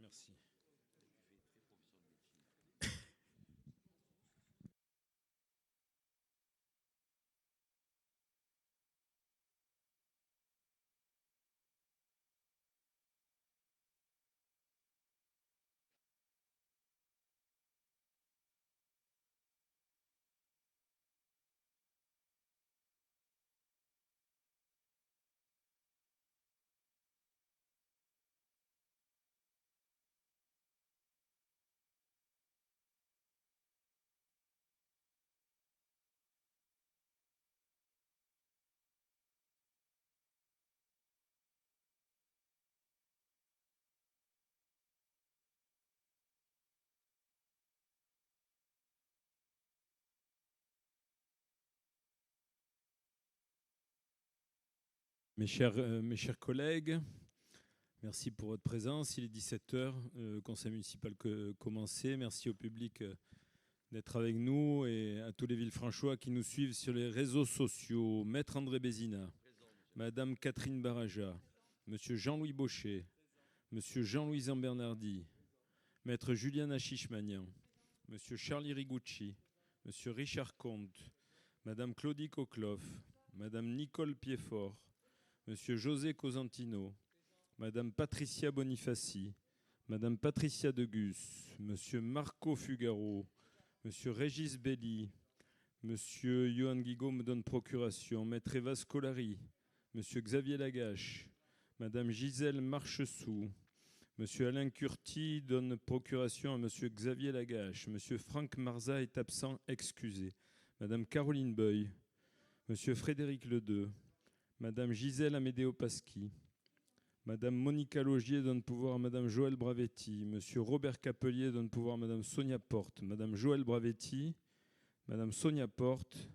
Merci. Mes chers collègues, merci pour votre présence. Il est 17 heures, le conseil municipal commencé. Merci au public d'être avec nous et à tous les Villefranchois qui nous suivent sur les réseaux sociaux. Maître André Bézina, Madame Catherine Baraja, Monsieur Jean-Louis Baucher, Monsieur Jean-Louis Zambernardi, Maître Juliana Achichmanian, Monsieur Charlie Rigucci, Monsieur Richard Comte, Madame Claudie Cockloff, Madame Nicole Piefort, Monsieur José Cosentino, Madame Patricia Bonifaci, Madame Patricia Degus, Monsieur Marco Fugaro, Monsieur Régis Belli, Monsieur Johan Guigaud me donne procuration, Maître Eva Scolari, Monsieur Xavier Lagache, Madame Gisèle Marchessou, Monsieur Alain Curti donne procuration à Monsieur Xavier Lagache, Monsieur Franck Marza est absent, excusé, Madame Caroline Beuil, Monsieur Frédéric Ledeux, Madame Gisèle Amédéo-Pasqui, Madame Monica Logier donne pouvoir à Madame Joëlle Bravetti, Monsieur Robert Capelier donne pouvoir à Madame Sonia Porte, Madame Joëlle Bravetti, Madame Sonia Porte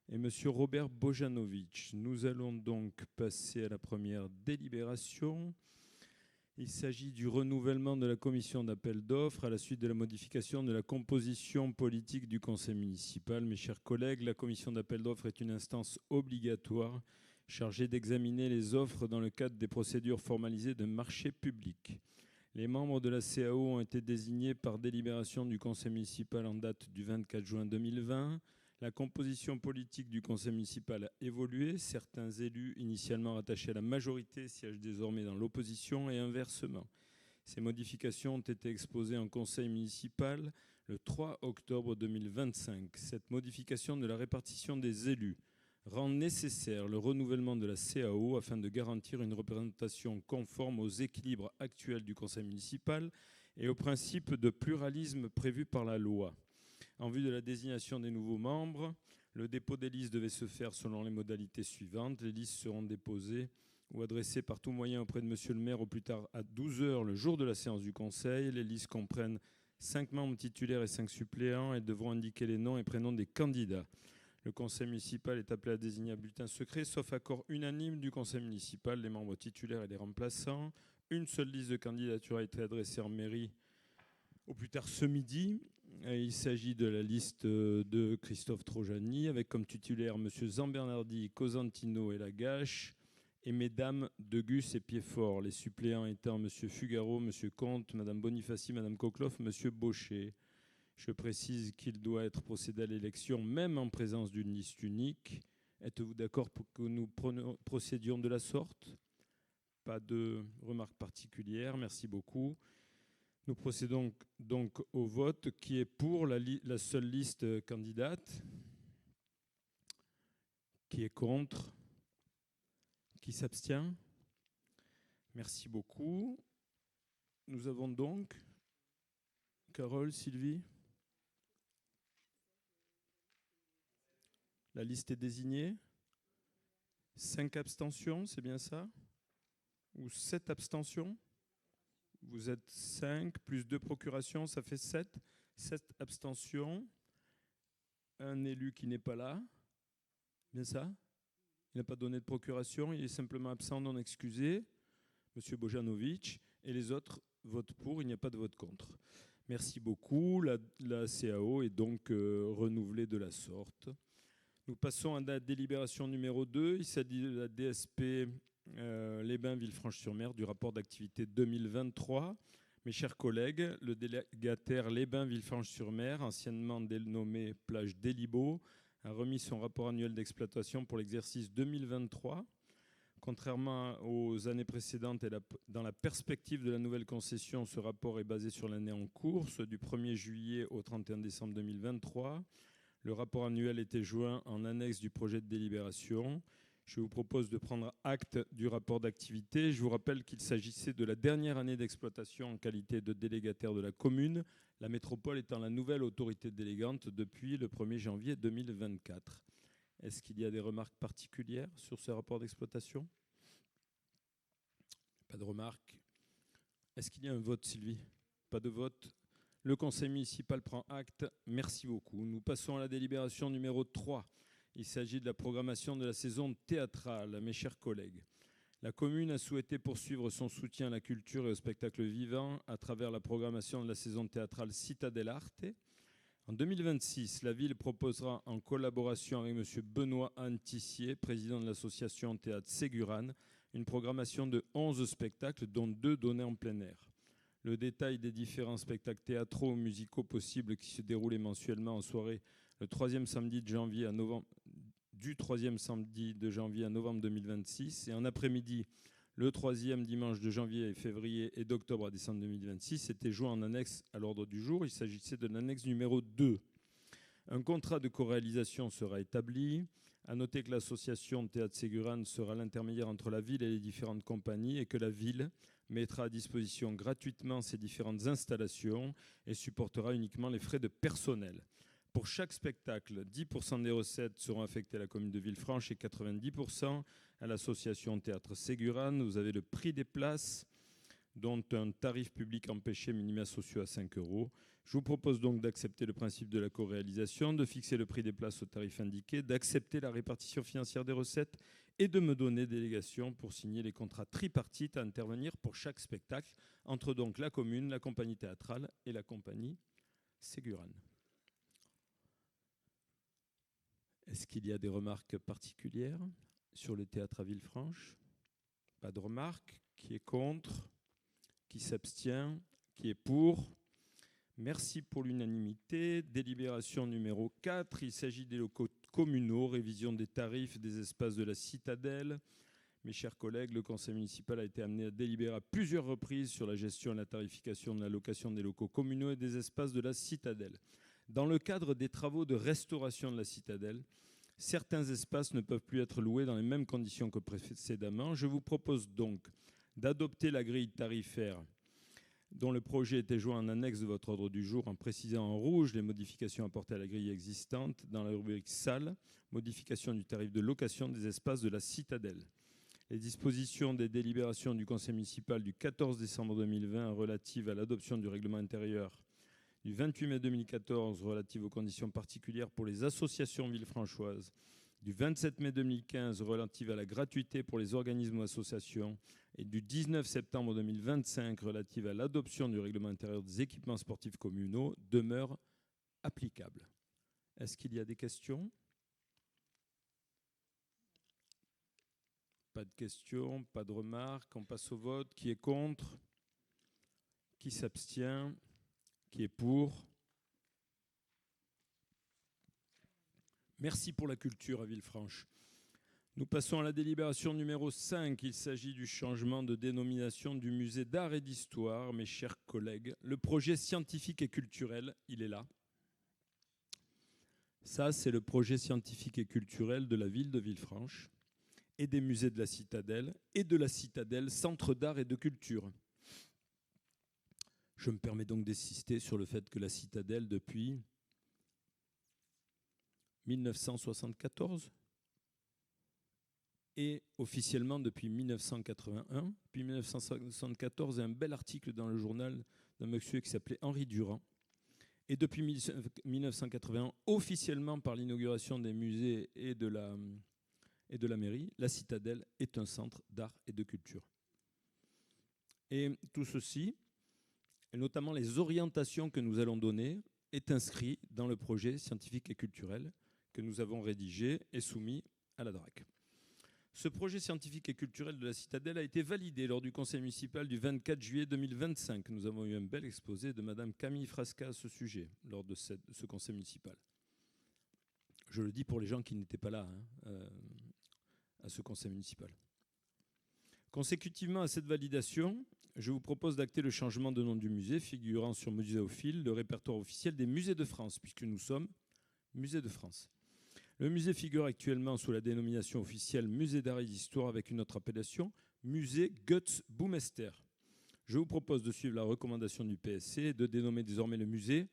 et Monsieur Robert Bojanovic. Nous allons donc passer à la première délibération. Il s'agit du renouvellement de la commission d'appel d'offres à la suite de la modification de la composition politique du conseil municipal. Mes chers collègues, la commission d'appel d'offres est une instance obligatoire chargée d'examiner les offres dans le cadre des procédures formalisées de marché public. Les membres de la CAO ont été désignés par délibération du conseil municipal en date du 24 juin 2020. La composition politique du conseil municipal a évolué. Certains élus initialement rattachés à la majorité siègent désormais dans l'opposition et inversement. Ces modifications ont été exposées en conseil municipal le 3 octobre 2025. Cette modification de la répartition des élus rend nécessaire le renouvellement de la CAO afin de garantir une représentation conforme aux équilibres actuels du conseil municipal et au principe de pluralisme prévu par la loi. En vue de la désignation des nouveaux membres, le dépôt des listes devait se faire selon les modalités suivantes. Les listes seront déposées ou adressées par tout moyen auprès de monsieur le maire au plus tard à 12 heures le jour de la séance du conseil. Les listes comprennent 5 membres titulaires et 5 suppléants. Elles devront indiquer les noms et prénoms des candidats. Le conseil municipal est appelé à désigner un bulletin secret, sauf accord unanime du conseil municipal, les membres titulaires et les remplaçants. Une seule liste de candidatures a été adressée en mairie au plus tard ce midi. Il s'agit de la liste de Christophe Trojani, avec comme titulaire M. Zambernardi, Cosentino et Lagache, et Mesdames Degus et Piefort. Les suppléants étant M. Fugaro, M. Comte, Mme Bonifaci, Mme Cockloff, M. Baucher. Je précise qu'il doit être procédé à l'élection, même en présence d'une liste unique. Êtes-vous d'accord pour que nous procédions de la sorte ? Pas de remarques particulières. Merci beaucoup. Nous procédons donc au vote. Qui est pour la seule liste candidate ? Qui est contre ? Qui s'abstient ? Merci beaucoup. Nous avons donc... Carole, Sylvie ? La liste est désignée. 5 abstentions, c'est bien ça ? Ou 7 abstentions ? Vous êtes 5, plus 2 procurations, ça fait 7. 7 abstentions. Un élu qui n'est pas là. Bien ça ? Il n'a pas donné de procuration, il est simplement absent, non excusé. Monsieur Bojanovic. Et les autres votent pour, il n'y a pas de vote contre. Merci beaucoup. La CAO est donc renouvelée de la sorte. Nous passons à la délibération numéro 2. Il s'agit de la DSP Les Bains Villefranche-sur-Mer du rapport d'activité 2023. Mes chers collègues, le délégataire Les Bains-Villefranche-sur-Mer, anciennement dénommé plage d'Elibo, a remis son rapport annuel d'exploitation pour l'exercice 2023. Contrairement aux années précédentes et dans la perspective de la nouvelle concession, ce rapport est basé sur l'année en cours, du 1er juillet au 31 décembre 2023. Le rapport annuel était joint en annexe du projet de délibération. Je vous propose de prendre acte du rapport d'activité. Je vous rappelle qu'il s'agissait de la dernière année d'exploitation en qualité de délégataire de la commune, la métropole étant la nouvelle autorité délégante depuis le 1er janvier 2024. Est-ce qu'il y a des remarques particulières sur ce rapport d'exploitation? Pas de remarques. Est-ce qu'il y a un vote, Sylvie? Pas de vote. Le conseil municipal prend acte. Merci beaucoup. Nous passons à la délibération numéro 3. Il s'agit de la programmation de la saison théâtrale. Mes chers collègues, la commune a souhaité poursuivre son soutien à la culture et au spectacle vivant à travers la programmation de la saison théâtrale Città dell'Arte. En 2026, la ville proposera, en collaboration avec M. Benoît Antissier, président de l'association Théâtre Ségurane, une programmation de 11 spectacles, dont 2 donnés en plein air. Le détail des différents spectacles théâtraux ou musicaux possibles qui se déroulaient mensuellement en soirée le 3e samedi de janvier à novembre, du 3e samedi de janvier à novembre 2026 et en après-midi le 3e dimanche de janvier et février et d'octobre à décembre 2026 était joint en annexe à l'ordre du jour. Il s'agissait de l'annexe numéro 2. Un contrat de co-réalisation sera établi. À noter que l'association Théâtre Ségurane sera l'intermédiaire entre la ville et les différentes compagnies et que la ville mettra à disposition gratuitement ces différentes installations et supportera uniquement les frais de personnel. Pour chaque spectacle, 10% des recettes seront affectées à la commune de Villefranche et 90% à l'association Théâtre Ségurane. Vous avez le prix des places, dont un tarif public empêché minima sociaux à 5 €. Je vous propose donc d'accepter le principe de la co-réalisation, de fixer le prix des places au tarif indiqué, d'accepter la répartition financière des recettes et de me donner délégation pour signer les contrats tripartites à intervenir pour chaque spectacle entre donc la commune, la compagnie théâtrale et la compagnie Ségurane. Est-ce qu'il y a des remarques particulières sur le théâtre à Villefranche? Pas de remarques. Qui est contre? Qui s'abstient? Qui est pour? Merci pour l'unanimité. Délibération numéro 4. Il s'agit des locaux communaux, révision des tarifs des espaces de la citadelle. Mes chers collègues, le conseil municipal a été amené à délibérer à plusieurs reprises sur la gestion et la tarification de la location des locaux communaux et des espaces de la citadelle. Dans le cadre des travaux de restauration de la citadelle, certains espaces ne peuvent plus être loués dans les mêmes conditions que précédemment. Je vous propose donc d'adopter la grille tarifaire dont le projet était joint en annexe de votre ordre du jour en précisant en rouge les modifications apportées à la grille existante dans la rubrique salle, modification du tarif de location des espaces de la citadelle. Les dispositions des délibérations du conseil municipal du 14 décembre 2020 relatives à l'adoption du règlement intérieur du 28 mai 2014 relative aux conditions particulières pour les associations villefranchoises, du 27 mai 2015 relative à la gratuité pour les organismes ou associations et du 19 septembre 2025 relative à l'adoption du règlement intérieur des équipements sportifs communaux demeurent applicables. Est-ce qu'il y a des questions? Pas de questions, pas de remarques. On passe au vote. Qui est contre? Qui s'abstient? Qui est pour? Merci pour la culture à Villefranche. Nous passons à la délibération numéro 5. Il s'agit du changement de dénomination du musée d'art et d'histoire. Mes chers collègues, le projet scientifique et culturel, il est là. Ça, c'est le projet scientifique et culturel de la ville de Villefranche et des musées de la Citadelle et de la Citadelle, centre d'art et de culture. Je me permets donc d'insister sur le fait que la Citadelle, depuis 1974 et officiellement depuis 1981. Puis 1974, un bel article dans le journal d'un monsieur qui s'appelait Henri Durand. Et depuis 1981, officiellement par l'inauguration des musées et de la mairie, la Citadelle est un centre d'art et de culture. Et tout ceci, et notamment les orientations que nous allons donner, est inscrit dans le projet scientifique et culturel que nous avons rédigé et soumis à la DRAC. Ce projet scientifique et culturel de la Citadelle a été validé lors du conseil municipal du 24 juillet 2025. Nous avons eu un bel exposé de Madame Camille Frasca à ce sujet lors de ce conseil municipal. Je le dis pour les gens qui n'étaient pas là à ce conseil municipal. Consécutivement à cette validation, je vous propose d'acter le changement de nom du musée, figurant sur Muséophile, le répertoire officiel des musées de France, puisque nous sommes Musée de France. Le musée figure actuellement sous la dénomination officielle Musée d'art et d'histoire avec une autre appellation, Musée Goetz-Boumester. Je vous propose de suivre la recommandation du PSC et de dénommer désormais le musée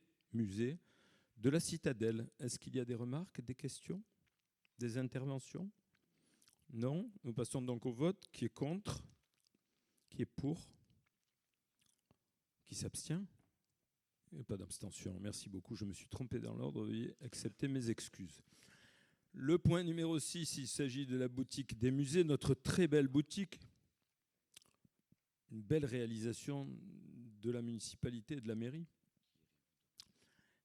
de la Citadelle. Est-ce qu'il y a des remarques, des questions, des interventions ? Non. Nous passons donc au vote. Qui est contre ? Qui est pour ? Qui s'abstient ? Et pas d'abstention. Merci beaucoup. Je me suis trompé dans l'ordre. Veuillez accepter mes excuses. Le point numéro 6, il s'agit de la boutique des musées, notre très belle boutique. Une belle réalisation de la municipalité et de la mairie.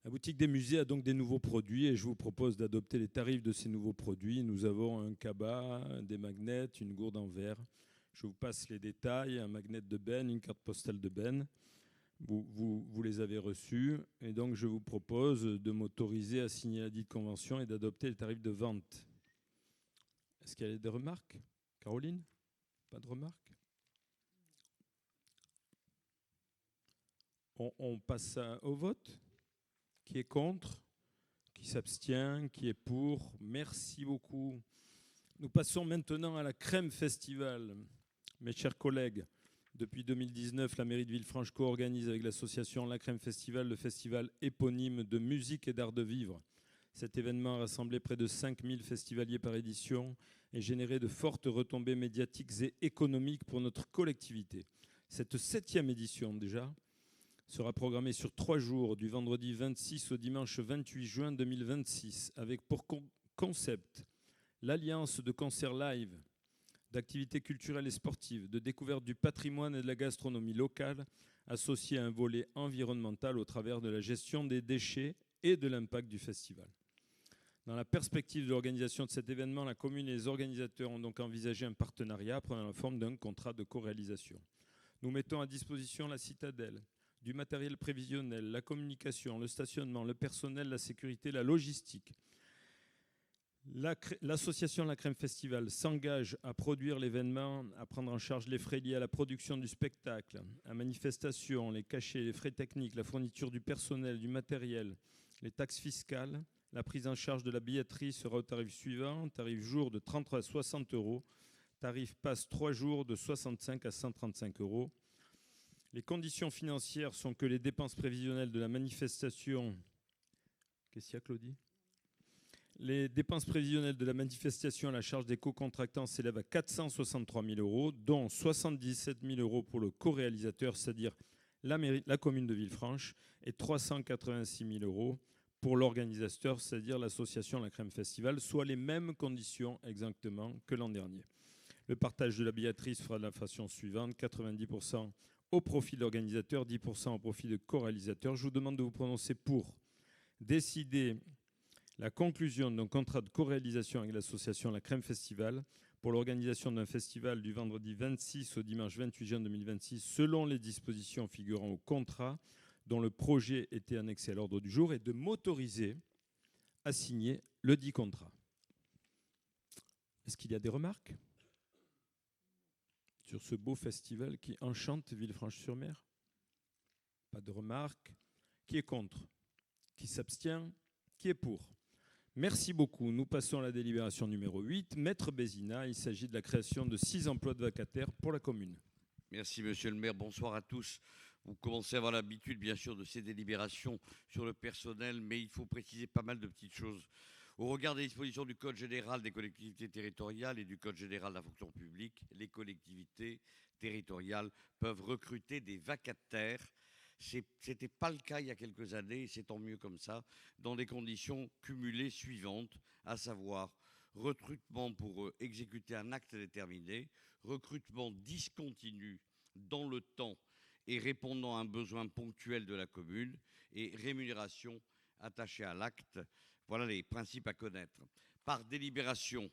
La boutique des musées a donc des nouveaux produits et je vous propose d'adopter les tarifs de ces nouveaux produits. Nous avons un cabas, des magnets, une gourde en verre. Je vous passe les détails, un magnet de benne, une carte postale de benne. Vous les avez reçus et donc je vous propose de m'autoriser à signer la dite convention et d'adopter les tarifs de vente. Est-ce qu'il y a des remarques ? Caroline ? Pas de remarques ? On passe au vote. Qui est contre ? Qui s'abstient ? Qui est pour ? Merci beaucoup. Nous passons maintenant à la Crème Festival. Mes chers collègues, depuis 2019, la mairie de Villefranche co-organise avec l'association La Crème Festival le festival éponyme de musique et d'art de vivre. Cet événement a rassemblé près de 5000 festivaliers par édition et généré de fortes retombées médiatiques et économiques pour notre collectivité. Cette 7e édition déjà sera programmée sur 3 jours, du vendredi 26 au dimanche 28 juin 2026, avec pour concept l'alliance de concerts live, d'activités culturelles et sportives, de découverte du patrimoine et de la gastronomie locale, associée à un volet environnemental au travers de la gestion des déchets et de l'impact du festival. Dans la perspective de l'organisation de cet événement, la commune et les organisateurs ont donc envisagé un partenariat prenant la forme d'un contrat de co-réalisation. Nous mettons à disposition la Citadelle, du matériel prévisionnel, la communication, le stationnement, le personnel, la sécurité, la logistique. L'association La Crème Festival s'engage à produire l'événement, à prendre en charge les frais liés à la production du spectacle, à manifestation, les cachets, les frais techniques, la fourniture du personnel, du matériel, les taxes fiscales. La prise en charge de la billetterie sera au tarif suivant, tarif jour de 30 à 60 €, tarif passe 3 jours de 65 à 135 €. Les conditions financières sont que les dépenses prévisionnelles de la manifestation... Qu'est-ce qu'il y a, Claudie ? Les dépenses prévisionnelles de la manifestation à la charge des co-contractants s'élèvent à 463 000 €, dont 77 000 € pour le co-réalisateur, c'est-à-dire la commune de Villefranche, et 386 000 € pour l'organisateur, c'est-à-dire l'association La Crème Festival, soit les mêmes conditions exactement que l'an dernier. Le partage de la billetterie se fera de la façon suivante, 90% au profit de l'organisateur, 10% au profit de co-réalisateur. Je vous demande de vous prononcer pour décider la conclusion d'un contrat de co-réalisation avec l'association La Crème Festival pour l'organisation d'un festival du vendredi 26 au dimanche 28 juin 2026 selon les dispositions figurant au contrat dont le projet était annexé à l'ordre du jour et de m'autoriser à signer le dit contrat. Est-ce qu'il y a des remarques sur ce beau festival qui enchante Villefranche-sur-Mer? Pas de remarques. Qui est contre? Qui s'abstient? Qui est pour? Merci beaucoup. Nous passons à la délibération numéro 8. Maître Bézina, il s'agit de la création de 6 emplois de vacataires pour la commune. Merci, monsieur le maire. Bonsoir à tous. Vous commencez à avoir l'habitude, bien sûr, de ces délibérations sur le personnel, mais il faut préciser pas mal de petites choses. Au regard des dispositions du Code général des collectivités territoriales et du Code général de la fonction publique, les collectivités territoriales peuvent recruter des vacataires. Ce n'était pas le cas il y a quelques années, et c'est tant mieux comme ça, dans des conditions cumulées suivantes, à savoir recrutement pour exécuter un acte déterminé, recrutement discontinu dans le temps et répondant à un besoin ponctuel de la commune, et rémunération attachée à l'acte. Voilà les principes à connaître. Par délibération,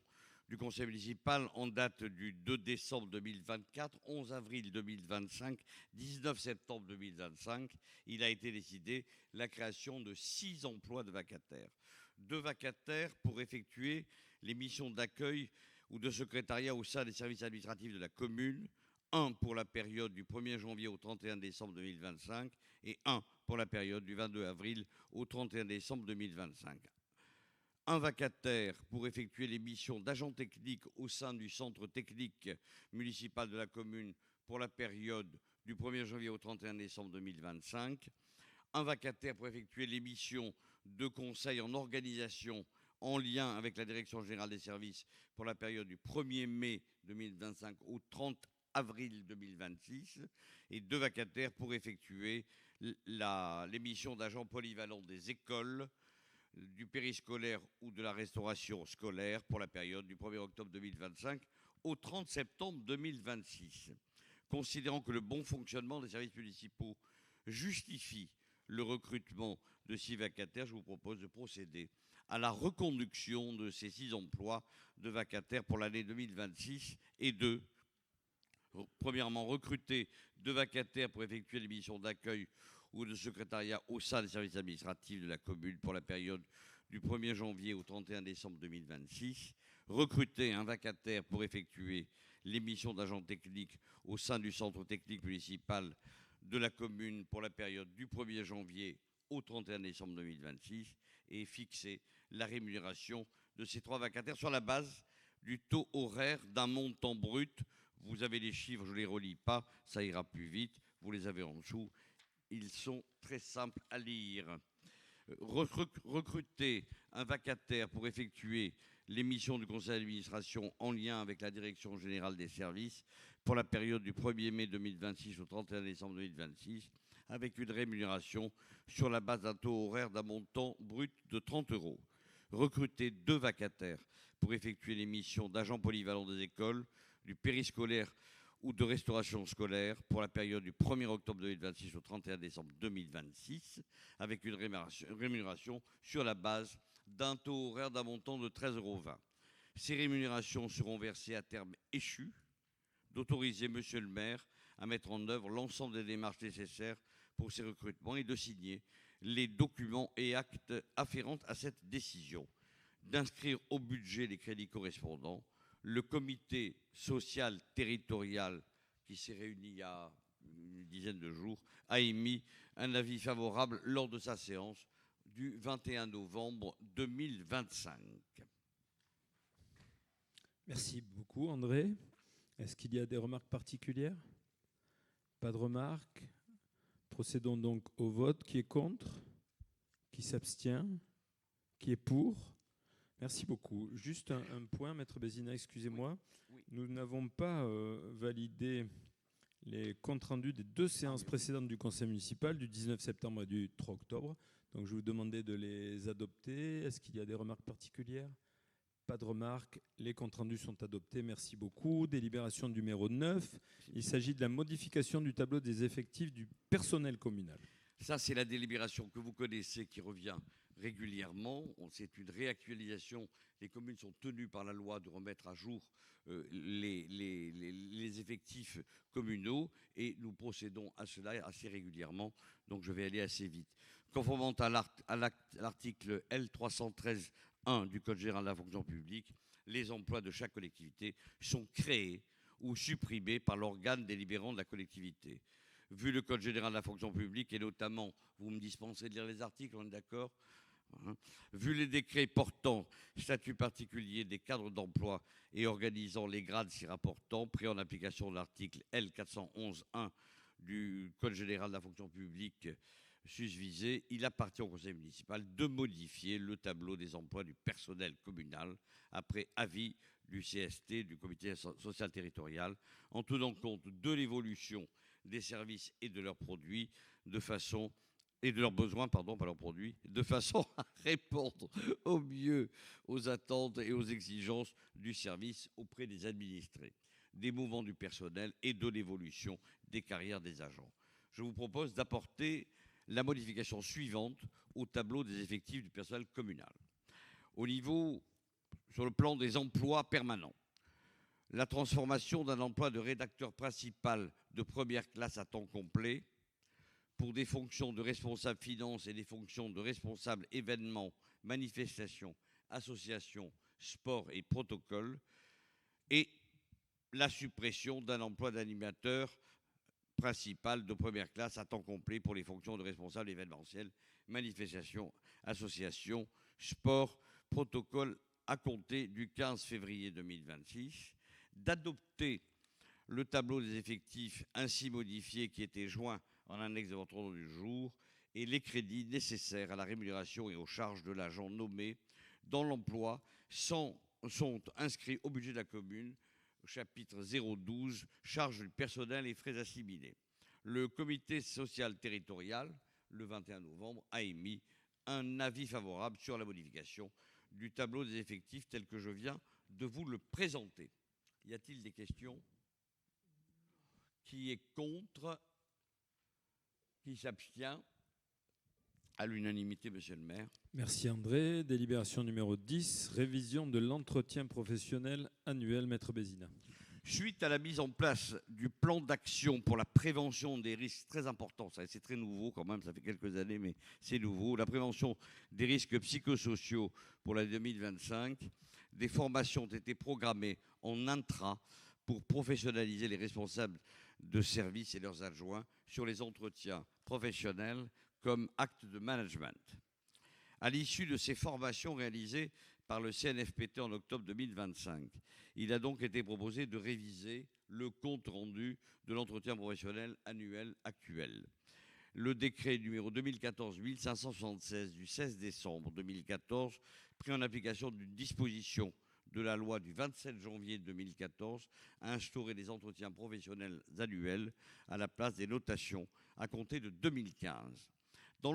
du conseil municipal en date du 2 décembre 2024, 11 avril 2025, 19 septembre 2025, il a été décidé la création de 6 emplois de vacataires. 2 vacataires pour effectuer les missions d'accueil ou de secrétariat au sein des services administratifs de la commune, un pour la période du 1er janvier au 31 décembre 2025 et un pour la période du 22 avril au 31 décembre 2025. Un vacataire pour effectuer les missions d'agent technique au sein du centre technique municipal de la commune pour la période du 1er janvier au 31 décembre 2025. Un vacataire pour effectuer les missions de conseil en organisation en lien avec la Direction générale des services pour la période du 1er mai 2025 au 30 avril 2026. Et 2 vacataires pour effectuer les missions d'agent polyvalent des écoles, du périscolaire ou de la restauration scolaire pour la période du 1er octobre 2025 au 30 septembre 2026. Considérant que le bon fonctionnement des services municipaux justifie le recrutement de 6 vacataires, je vous propose de procéder à la reconduction de ces 6 emplois de vacataires pour l'année 2026 et premièrement, recruter 2 vacataires pour effectuer les missions d'accueil ou de secrétariat au sein des services administratifs de la commune pour la période du 1er janvier au 31 décembre 2026. Recruter un vacataire pour effectuer les missions d'agent technique au sein du centre technique municipal de la commune pour la période du 1er janvier au 31 décembre 2026 et fixer la rémunération de ces 3 vacataires sur la base du taux horaire d'un montant brut. Vous avez les chiffres, je ne les relis pas, ça ira plus vite, vous les avez en dessous. Ils sont très simples à lire. Recruter un vacataire pour effectuer les missions du conseil d'administration en lien avec la Direction générale des services pour la période du 1er mai 2026 au 31 décembre 2026, avec une rémunération sur la base d'un taux horaire d'un montant brut de 30 euros. Recruter 2 vacataires pour effectuer les missions d'agent polyvalent des écoles, du périscolaire ou de restauration scolaire pour la période du 1er octobre 2026 au 31 décembre 2026, avec une rémunération sur la base d'un taux horaire d'un montant de 13,20 euros. Ces rémunérations seront versées à terme échu d'autoriser Monsieur le maire à mettre en œuvre l'ensemble des démarches nécessaires pour ces recrutements et de signer les documents et actes afférents à cette décision, d'inscrire au budget les crédits correspondants. Le comité social territorial qui s'est réuni il y a une dizaine de jours a émis un avis favorable lors de sa séance du 21 novembre 2025. Merci beaucoup, André. Est-ce qu'il y a des remarques particulières? Pas de remarques. Procédons donc au vote. Qui est contre? Qui s'abstient? Qui est pour? Merci beaucoup. Juste un point, Maître Bézina, excusez-moi. Oui. Nous n'avons pas validé les comptes rendus des 2 séances précédentes du conseil municipal, du 19 septembre et du 3 octobre. Donc je vous demandais de les adopter. Est-ce qu'il y a des remarques particulières? Pas de remarques. Les comptes rendus sont adoptés. Merci beaucoup. Délibération numéro 9. Il s'agit de la modification du tableau des effectifs du personnel communal. Ça, c'est la délibération que vous connaissez qui revient régulièrement. C'est une réactualisation. Les communes sont tenues par la loi de remettre à jour les effectifs communaux et nous procédons à cela assez régulièrement. Donc, je vais aller assez vite. Conformément à l'article L313-1 du Code général de la fonction publique, les emplois de chaque collectivité sont créés ou supprimés par l'organe délibérant de la collectivité. Vu le Code général de la fonction publique et notamment, vous me dispensez de lire les articles, on est d'accord ? Vu les décrets portant statut particulier des cadres d'emploi et organisant les grades s'y rapportant, pris en application de l'article L411-1 du Code général de la fonction publique susvisé, il appartient au conseil municipal de modifier le tableau des emplois du personnel communal après avis du CST, du comité social territorial, en tenant compte de l'évolution des services et de leurs produits et de leurs besoins, pas leurs produits, de façon à répondre au mieux aux attentes et aux exigences du service auprès des administrés, des mouvements du personnel et de l'évolution des carrières des agents. Je vous propose d'apporter la modification suivante au tableau des effectifs du personnel communal. Au niveau sur le plan des emplois permanents. La transformation d'un emploi de rédacteur principal de première classe à temps complet pour des fonctions de responsable finance et des fonctions de responsable événements, manifestations, associations, sport et protocole, et la suppression d'un emploi d'animateur principal de première classe à temps complet pour les fonctions de responsable événementiel, manifestations, associations, sport, protocole à compter du 15 février 2026, d'adopter le tableau des effectifs ainsi modifié qui était joint en annexe de votre ordre du jour et les crédits nécessaires à la rémunération et aux charges de l'agent nommé dans l'emploi sont inscrits au budget de la commune au chapitre 012, charges du personnel et frais assimilés. Le comité social territorial, le 21 novembre, a émis un avis favorable sur la modification du tableau des effectifs tel que je viens de vous le présenter. Y a-t-il des questions? Qui est contre? Qui s'abstient? À l'unanimité, monsieur le maire. Merci André. Délibération numéro 10, révision de l'entretien professionnel annuel, maître Bézina. Suite à la mise en place du plan d'action pour la prévention des risques très importants, ça c'est très nouveau quand même, ça fait quelques années mais c'est nouveau, la prévention des risques psychosociaux pour l'année 2025, des formations ont été programmées en intra pour professionnaliser les responsables de services et leurs adjoints sur les entretiens professionnels comme acte de management. À l'issue de ces formations réalisées par le CNFPT en octobre 2025, il a donc été proposé de réviser le compte rendu de l'entretien professionnel annuel actuel. Le décret numéro 2014-1576 du 16 décembre 2014, pris en application d'une disposition de la loi du 27 janvier 2014, a instauré des entretiens professionnels annuels à la place des notations à compter de 2015. Dans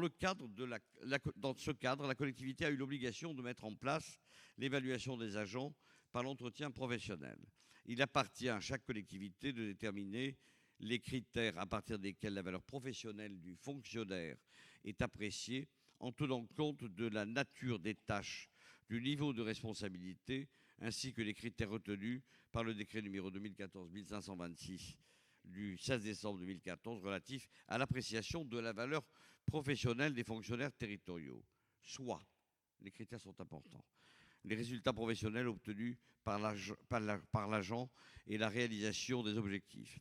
ce cadre, la collectivité a eu l'obligation de mettre en place l'évaluation des agents par l'entretien professionnel. Il appartient à chaque collectivité de déterminer les critères à partir desquels la valeur professionnelle du fonctionnaire est appréciée en tenant compte de la nature des tâches, du niveau de responsabilité, ainsi que les critères retenus par le décret numéro 2014-1526 du 16 décembre 2014 relatif à l'appréciation de la valeur professionnelle des fonctionnaires territoriaux. Soit, les critères sont importants, les résultats professionnels obtenus par l'agent et la réalisation des objectifs,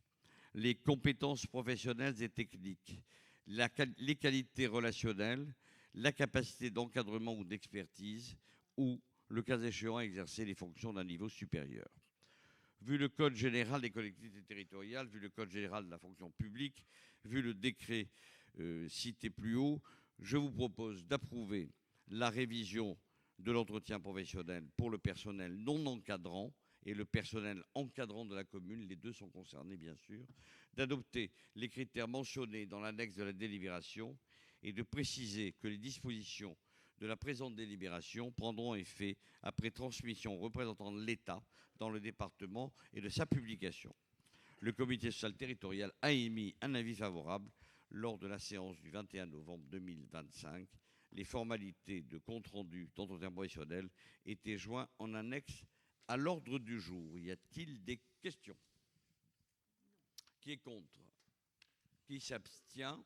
les compétences professionnelles et techniques, les qualités relationnelles, la capacité d'encadrement ou d'expertise, ou, le cas échéant, à exercer les fonctions d'un niveau supérieur. Vu le Code général des collectivités territoriales, vu le Code général de la fonction publique, vu le décret cité plus haut, je vous propose d'approuver la révision de l'entretien professionnel pour le personnel non encadrant et le personnel encadrant de la commune, les deux sont concernés bien sûr, d'adopter les critères mentionnés dans l'annexe de la délibération et de préciser que les dispositions de la présente délibération prendront effet après transmission aux représentants de l'État dans le département et de sa publication. Le comité social territorial a émis un avis favorable lors de la séance du 21 novembre 2025. Les formalités de compte-rendu d'entretien professionnel étaient joints en annexe à l'ordre du jour. Y a-t-il des questions? Qui est contre? Qui s'abstient?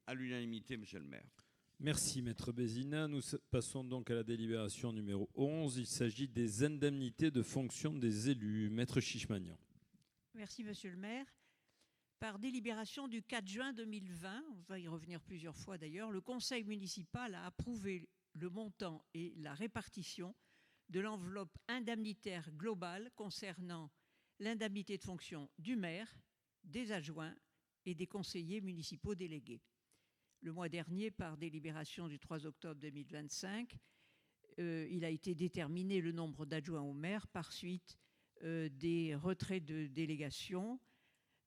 À l'unanimité, monsieur le maire. Merci, maître Bézina. Nous passons donc à la délibération numéro 11. Il s'agit des indemnités de fonction des élus. Maître Chichmanian. Merci, monsieur le maire. Par délibération du 4 juin 2020, on va y revenir plusieurs fois d'ailleurs, le conseil municipal a approuvé le montant et la répartition de l'enveloppe indemnitaire globale concernant l'indemnité de fonction du maire, des adjoints et des conseillers municipaux délégués. Le mois dernier, par délibération du 3 octobre 2025, il a été déterminé le nombre d'adjoints au maire par suite des retraits de délégation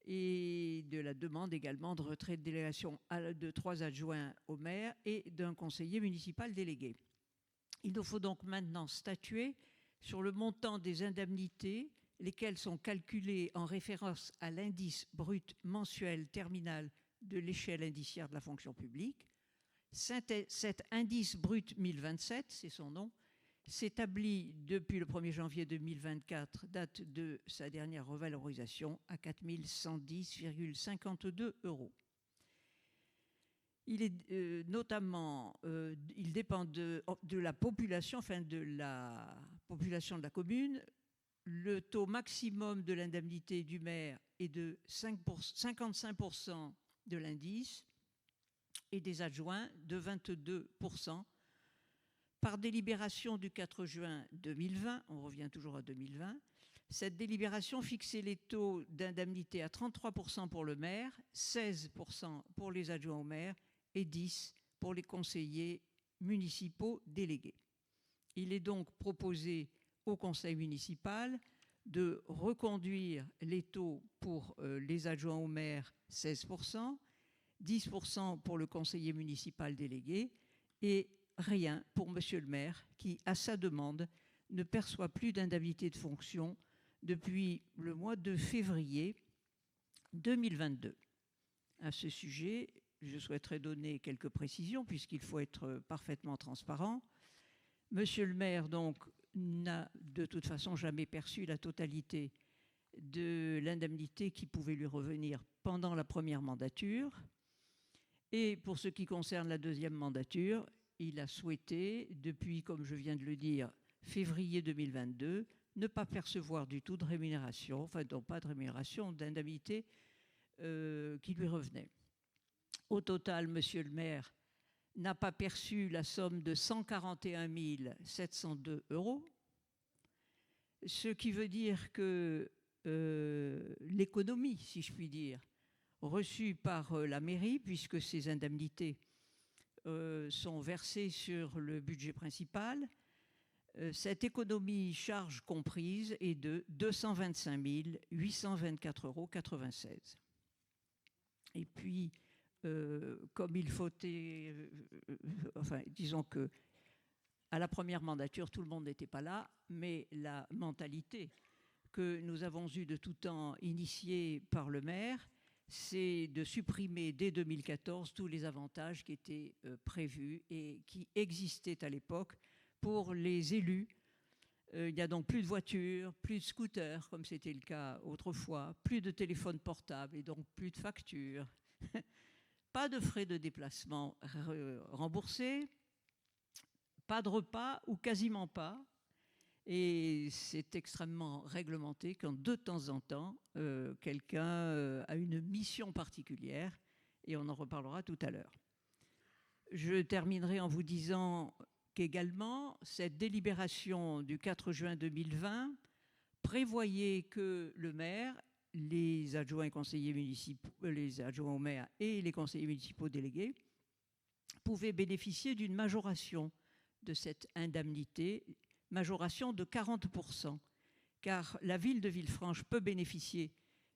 et de la demande également de retrait de délégation de 3 adjoints au maire et d'un conseiller municipal délégué. Il nous faut donc maintenant statuer sur le montant des indemnités, lesquelles sont calculées en référence à l'indice brut mensuel terminal de l'échelle indiciaire de la fonction publique. Cet indice brut 1027, c'est son nom, s'établit depuis le 1er janvier 2024, date de sa dernière revalorisation, à 4 110,52 €. Il est notamment, il dépend de la population, enfin de la population de la commune. Le taux maximum de l'indemnité du maire est de 55% de l'indice et des adjoints de 22%. Par délibération du 4 juin 2020, on revient toujours à 2020, cette délibération fixait les taux d'indemnité à 33% pour le maire, 16% pour les adjoints au maire et 10% pour les conseillers municipaux délégués. Il est donc proposé au conseil municipal de reconduire les taux pour les adjoints au maire, 16%, 10% pour le conseiller municipal délégué et rien pour monsieur le maire qui, à sa demande, ne perçoit plus d'indemnité de fonction depuis le mois de février 2022. À ce sujet, je souhaiterais donner quelques précisions puisqu'il faut être parfaitement transparent. Monsieur le maire, donc, n'a de toute façon jamais perçu la totalité de l'indemnité qui pouvait lui revenir pendant la première mandature. Et pour ce qui concerne la deuxième mandature, il a souhaité, depuis, comme je viens de le dire, février 2022, ne pas percevoir du tout de rémunération, enfin non pas de rémunération, d'indemnité qui lui revenait. Au total, monsieur le maire n'a pas perçu la somme de 141 702 €, ce qui veut dire que l'économie, si je puis dire, reçue par la mairie, puisque ces indemnités sont versées sur le budget principal, cette économie, charges comprises, est de 225 824,96 €. Et puis, comme il faut, enfin, disons que à la première mandature, tout le monde n'était pas là, mais la mentalité que nous avons eue de tout temps, initiée par le maire, c'est de supprimer dès 2014 tous les avantages qui étaient prévus et qui existaient à l'époque pour les élus. Il n'y a donc plus de voitures, plus de scooters, comme c'était le cas autrefois, plus de téléphones portables et donc plus de factures. Pas de frais de déplacement remboursés, pas de repas ou quasiment pas. Et c'est extrêmement réglementé quand de temps en temps, quelqu'un a une mission particulière et on en reparlera tout à l'heure. Je terminerai en vous disant qu'également, cette délibération du 4 juin 2020 prévoyait que le maire, les adjoints et conseillers municipaux, les adjoints au maire et les conseillers municipaux délégués pouvaient bénéficier d'une majoration de cette indemnité, majoration de 40%, car la ville de Villefranche peut bénéficier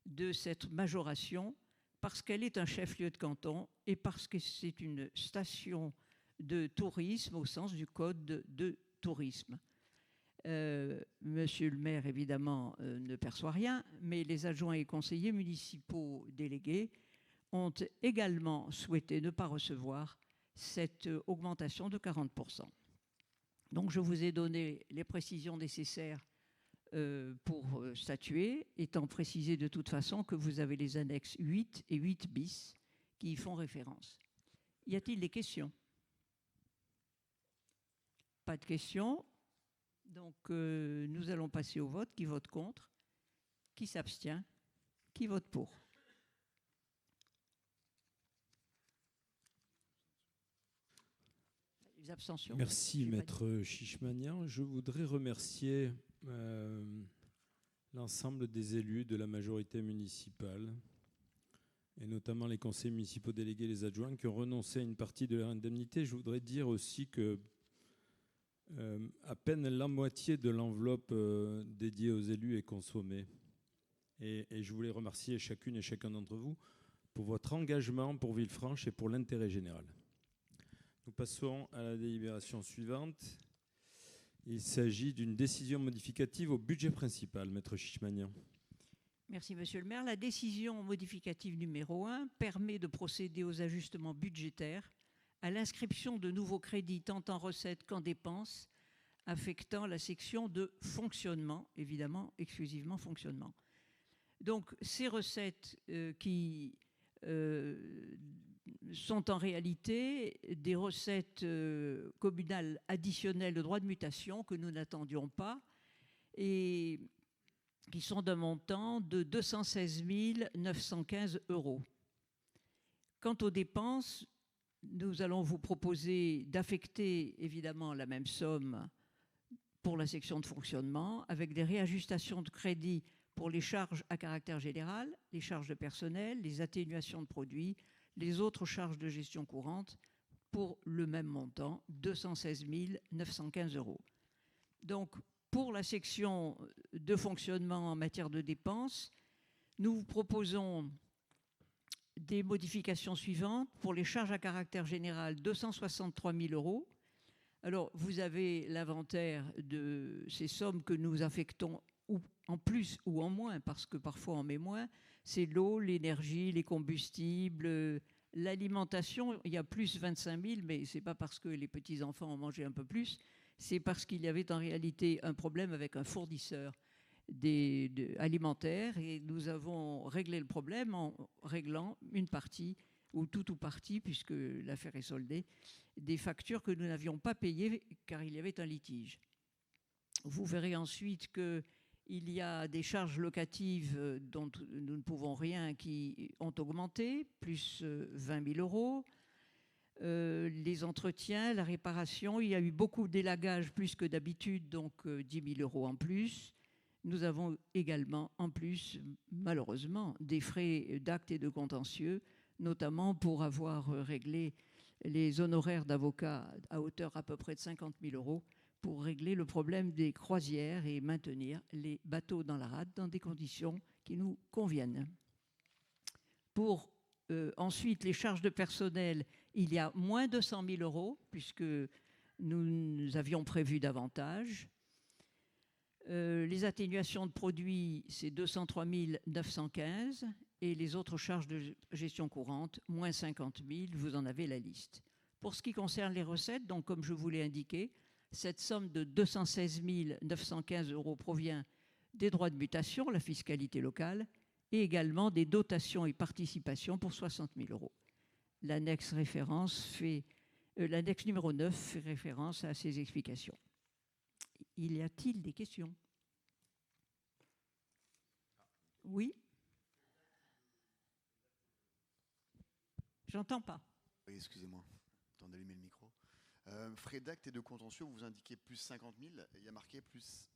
de cette majoration parce qu'elle est un chef-lieu de canton et parce que c'est une station de tourisme au sens du code de tourisme. Monsieur le maire, évidemment, ne perçoit rien, mais les adjoints et conseillers municipaux délégués ont également souhaité ne pas recevoir cette augmentation de 40%. Donc, je vous ai donné les précisions nécessaires pour statuer, étant précisé de toute façon que vous avez les annexes 8 et 8 bis qui y font référence. Y a-t-il des questions? Pas de questions. Donc, nous allons passer au vote. Qui vote contre? Qui s'abstient? Qui vote pour? Les abstentions. Merci, maître Chichmanian. Je voudrais remercier l'ensemble des élus de la majorité municipale, et notamment les conseillers municipaux délégués et les adjoints, qui ont renoncé à une partie de leur indemnité. Je voudrais dire aussi que à peine la moitié de l'enveloppe dédiée aux élus est consommée. Et je voulais remercier chacune et chacun d'entre vous pour votre engagement pour Villefranche et pour l'intérêt général. Nous passons à la délibération suivante. Il s'agit d'une décision modificative au budget principal. Maître Chichmanian. Merci, monsieur le maire. La décision modificative numéro 1 permet de procéder aux ajustements budgétaires, à l'inscription de nouveaux crédits tant en recettes qu'en dépenses, affectant la section de fonctionnement, évidemment, exclusivement fonctionnement. Donc, ces recettes qui sont en réalité des recettes communales additionnelles de droits de mutation que nous n'attendions pas et qui sont d'un montant de 216 915 €. Quant aux dépenses, nous allons vous proposer d'affecter évidemment la même somme pour la section de fonctionnement, avec des réajustations de crédit pour les charges à caractère général, les charges de personnel, les atténuations de produits, les autres charges de gestion courante, pour le même montant, 216 915 €. Donc, pour la section de fonctionnement en matière de dépenses, nous vous proposons des modifications suivantes. Pour les charges à caractère général, 263 000 €. Alors, vous avez l'inventaire de ces sommes que nous affectons ou en plus ou en moins, parce que parfois on met moins. C'est l'eau, l'énergie, les combustibles, l'alimentation. Il y a plus 25 000, mais ce n'est pas parce que les petits-enfants ont mangé un peu plus, c'est parce qu'il y avait en réalité un problème avec un fournisseur alimentaire, et nous avons réglé le problème en réglant une partie, ou tout ou partie, puisque l'affaire est soldée, des factures que nous n'avions pas payées car il y avait un litige. Vous verrez ensuite qu'il y a des charges locatives dont nous ne pouvons rien qui ont augmenté, plus 20 000 €. Les entretiens, la réparation, il y a eu beaucoup d'élagage plus que d'habitude, donc 10 000 € en plus. Nous avons également, en plus, malheureusement, des frais d'actes et de contentieux, notamment pour avoir réglé les honoraires d'avocats à hauteur à peu près de 50 000 € pour régler le problème des croisières et maintenir les bateaux dans la rade dans des conditions qui nous conviennent. Pour ensuite les charges de personnel, il y a moins de 100 000 € puisque nous avions prévu davantage. Les atténuations de produits, c'est 203 915, et les autres charges de gestion courante, moins 50 000, vous en avez la liste. Pour ce qui concerne les recettes, donc comme je vous l'ai indiqué, cette somme de 216 915 € provient des droits de mutation, la fiscalité locale, et également des dotations et participations pour 60 000 €. L'annexe numéro 9 fait référence à ces explications. Y a-t-il des questions? Oui? J'entends pas. Oui, excusez-moi, temps d'allumer le micro. Frais d'acte et de contentieux, vous indiquez plus 50 000, il y a marqué plus...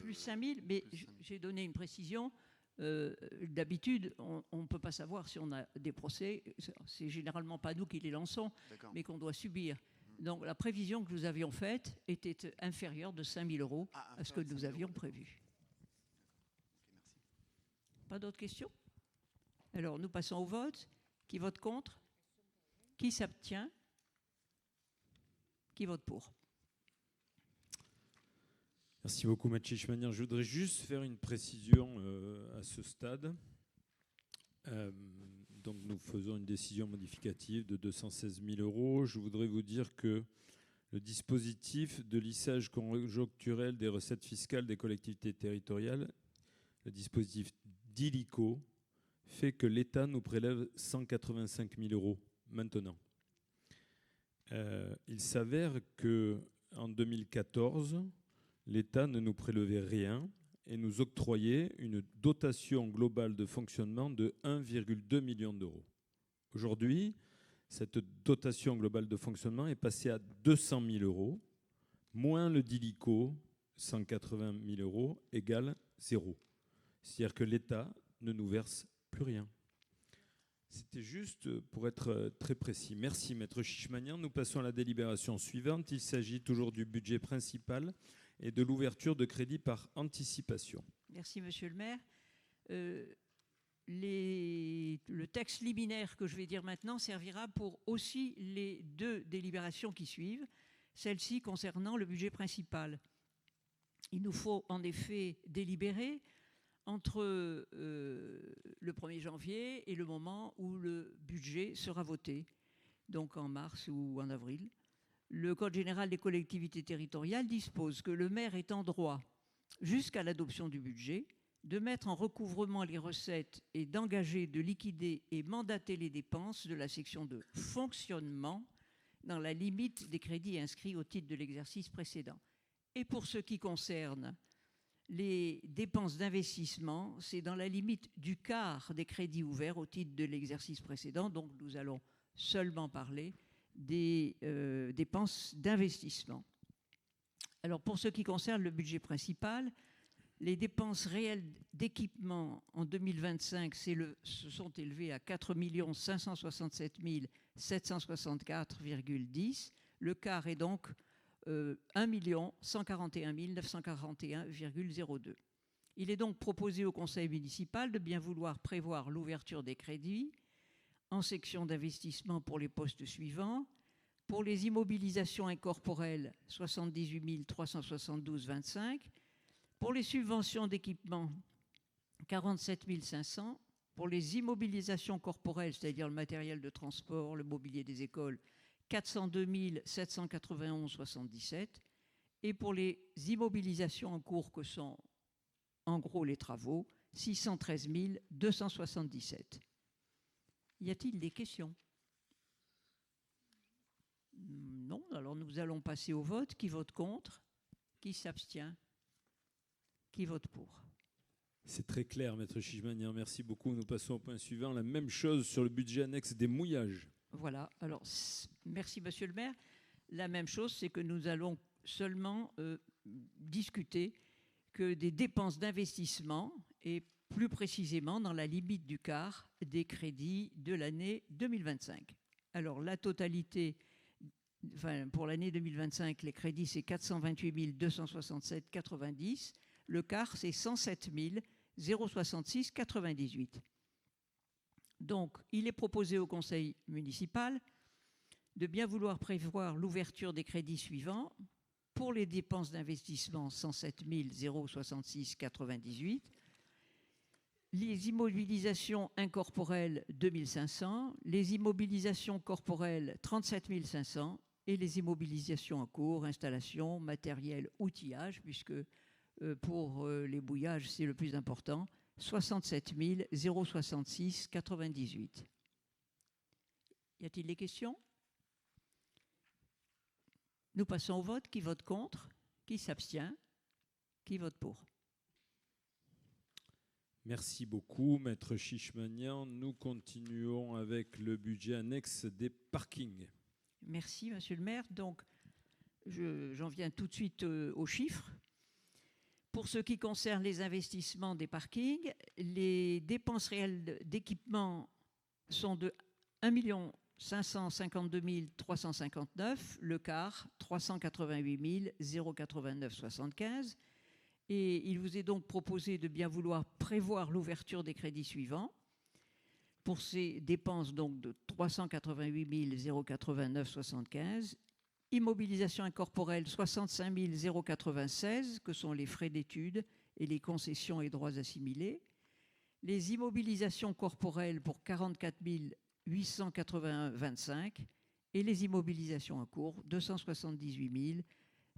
plus 5 000, mais j'ai donné une précision. D'habitude, on ne peut pas savoir si on a des procès. C'est généralement pas nous qui les lançons, mais qu'on doit subir. Donc la prévision que nous avions faite était inférieure de 5 000 € à ce que nous avions prévu. Okay, merci. Pas d'autres questions? Alors nous passons au vote. Qui vote contre? Qui s'abstient? Qui vote pour? Merci beaucoup, Mathilde Schmanier. Je voudrais juste faire une précision à ce stade. Donc, nous faisons une décision modificative de 216 000 €. Je voudrais vous dire que le dispositif de lissage conjoncturel des recettes fiscales des collectivités territoriales, le dispositif d'ILICO, fait que l'État nous prélève 185 000 € maintenant. Il s'avère qu'en 2014, l'État ne nous prélevait rien et nous octroyait une dotation globale de fonctionnement de 1,2 million d'euros. Aujourd'hui, cette dotation globale de fonctionnement est passée à 200 000 €, moins le DILICO, 180 000 € égale 0. C'est-à-dire que l'État ne nous verse plus rien. C'était juste pour être très précis. Merci, Maître Chichmanian. Nous passons à la délibération suivante. Il s'agit toujours du budget principal et de l'ouverture de crédit par anticipation. Merci, Monsieur le maire. Le texte liminaire que je vais dire maintenant servira pour aussi les deux délibérations qui suivent, celle-ci concernant le budget principal. Il nous faut en effet délibérer entre le 1er janvier et le moment où le budget sera voté, donc en mars ou en avril. Le Code général des collectivités territoriales dispose que le maire est en droit, jusqu'à l'adoption du budget, de mettre en recouvrement les recettes et d'engager, de liquider et mandater les dépenses de la section de fonctionnement dans la limite des crédits inscrits au titre de l'exercice précédent. Et pour ce qui concerne les dépenses d'investissement, c'est dans la limite du quart des crédits ouverts au titre de l'exercice précédent. Donc nous allons seulement parler des dépenses d'investissement. Alors pour ce qui concerne le budget principal, les dépenses réelles d'équipement en 2025 se sont élevées à 4 567 764,10. Le quart est donc 1 141 941,02. Il est donc proposé au Conseil municipal de bien vouloir prévoir l'ouverture des crédits en section d'investissement pour les postes suivants. Pour les immobilisations incorporelles, 78 372,25. Pour les subventions d'équipement, 47 500. Pour les immobilisations corporelles, c'est-à-dire le matériel de transport, le mobilier des écoles, 402 791,77. Et pour les immobilisations en cours, que sont en gros les travaux, 613 277. Y a-t-il des questions? Non, alors nous allons passer au vote. Qui vote contre? Qui s'abstient? Qui vote pour? C'est très clair, Maître Chichmanian. Merci beaucoup. Nous passons au point suivant. La même chose sur le budget annexe des mouillages. Voilà. Alors, merci, Monsieur le maire. La même chose, c'est que nous allons seulement discuter que des dépenses d'investissement et plus précisément dans la limite du quart des crédits de l'année 2025. Alors, la totalité, pour l'année 2025, les crédits, c'est 428 267,90. Le quart, c'est 107 066,98. Donc, il est proposé au Conseil municipal de bien vouloir prévoir l'ouverture des crédits suivants. Pour les dépenses d'investissement, 107 066,98. Les immobilisations incorporelles, 2500. Les immobilisations corporelles, 37 500. Et les immobilisations en cours, installation, matériel, outillage, puisque pour les bouillages, c'est le plus important, 67 066,98. Y a-t-il des questions? Nous passons au vote. Qui vote contre? Qui s'abstient? Qui vote pour? Merci beaucoup, Maître Chichmanian. Nous continuons avec le budget annexe des parkings. Merci, Monsieur le maire. Donc, j'en viens tout de suite aux chiffres. Pour ce qui concerne les investissements des parkings, les dépenses réelles d'équipement sont de 1 552 359, le quart 388 089,75. Et il vous est donc proposé de bien vouloir prévoir l'ouverture des crédits suivants. Pour ces dépenses donc de 388 089,75, immobilisation incorporelle 65 096, que sont les frais d'études et les concessions et droits assimilés. Les immobilisations corporelles pour 44 881,25 et les immobilisations en cours 278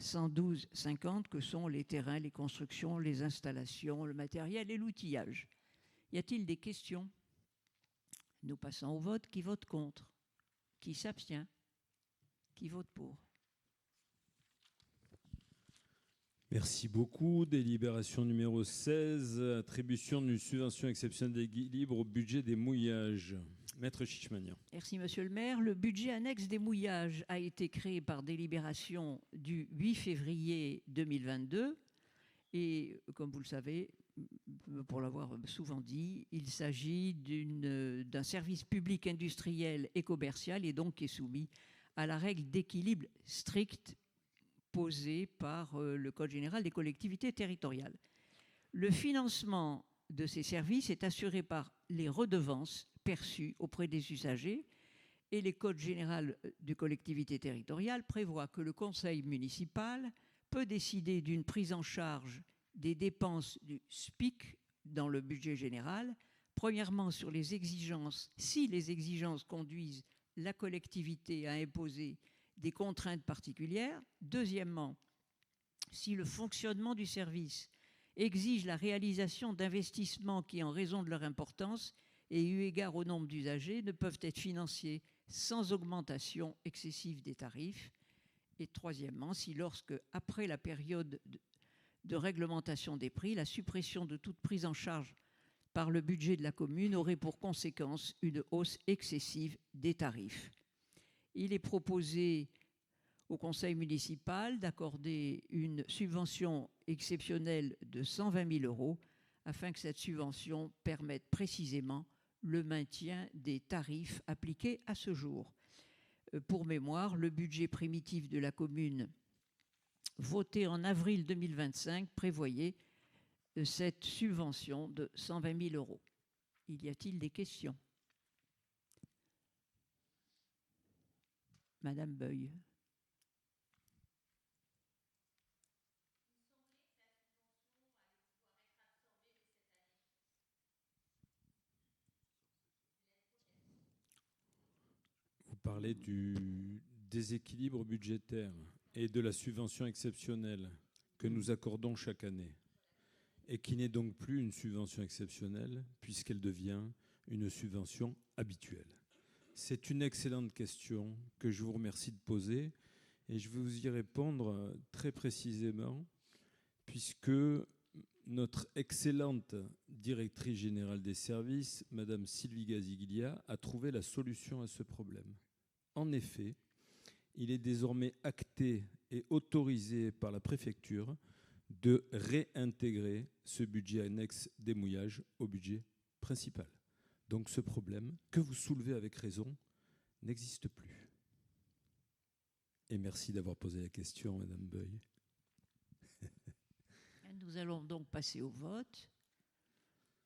112,50, que sont les terrains, les constructions, les installations, le matériel et l'outillage. Y a-t-il des questions? Nous passons au vote. Qui vote contre? Qui s'abstient? Qui vote pour? Merci beaucoup. Délibération numéro 16, attribution d'une subvention exceptionnelle d'équilibre au budget des mouillages. Maître Chichmanian. Merci, Monsieur le maire. Le budget annexe des mouillages a été créé par délibération du 8 février 2022. Et comme vous le savez, pour l'avoir souvent dit, il s'agit d'un service public industriel et commercial et donc qui est soumis à la règle d'équilibre stricte posée par le Code général des collectivités territoriales. Le financement de ces services est assuré par les redevances perçues auprès des usagers et le Code général des collectivités territoriales prévoit que le conseil municipal peut décider d'une prise en charge des dépenses du SPIC dans le budget général, premièrement sur les exigences, si les exigences conduisent la collectivité à imposer des contraintes particulières. Deuxièmement, si le fonctionnement du service exige la réalisation d'investissements qui, en raison de leur importance et eu égard au nombre d'usagers, ne peuvent être financés sans augmentation excessive des tarifs. Et troisièmement, si lorsque, après la période de réglementation des prix, la suppression de toute prise en charge par le budget de la commune aurait pour conséquence une hausse excessive des tarifs. Il est proposé au conseil municipal d'accorder une subvention exceptionnelle de 120 000 € afin que cette subvention permette précisément le maintien des tarifs appliqués à ce jour. Pour mémoire, le budget primitif de la commune voté en avril 2025 prévoyait cette subvention de 120 000 €. Y a-t-il des questions? Madame Beuil. Vous parlez du déséquilibre budgétaire et de la subvention exceptionnelle que nous accordons chaque année et qui n'est donc plus une subvention exceptionnelle puisqu'elle devient une subvention habituelle. C'est une excellente question que je vous remercie de poser et je vais vous y répondre très précisément puisque notre excellente directrice générale des services, Madame Sylvie Gaziglia, a trouvé la solution à ce problème. En effet, il est désormais acté et autorisé par la préfecture de réintégrer ce budget annexe des mouillages au budget principal. Donc ce problème, que vous soulevez avec raison, n'existe plus. Et merci d'avoir posé la question, Madame Beuil. Nous allons donc passer au vote.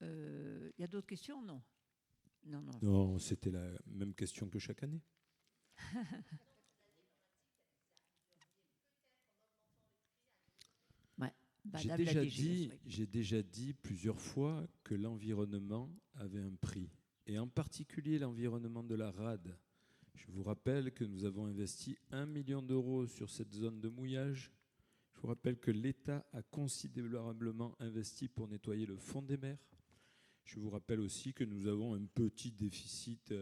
Il y a d'autres questions? Non. Non, c'était la même question que chaque année. Ouais, j'ai déjà dit plusieurs fois que l'environnement avait un prix, et en particulier l'environnement de la rade. Je vous rappelle que nous avons investi 1 million d'euros sur cette zone de mouillage. Je vous rappelle que l'État a considérablement investi pour nettoyer le fond des mers. Je vous rappelle aussi que nous avons un petit déficit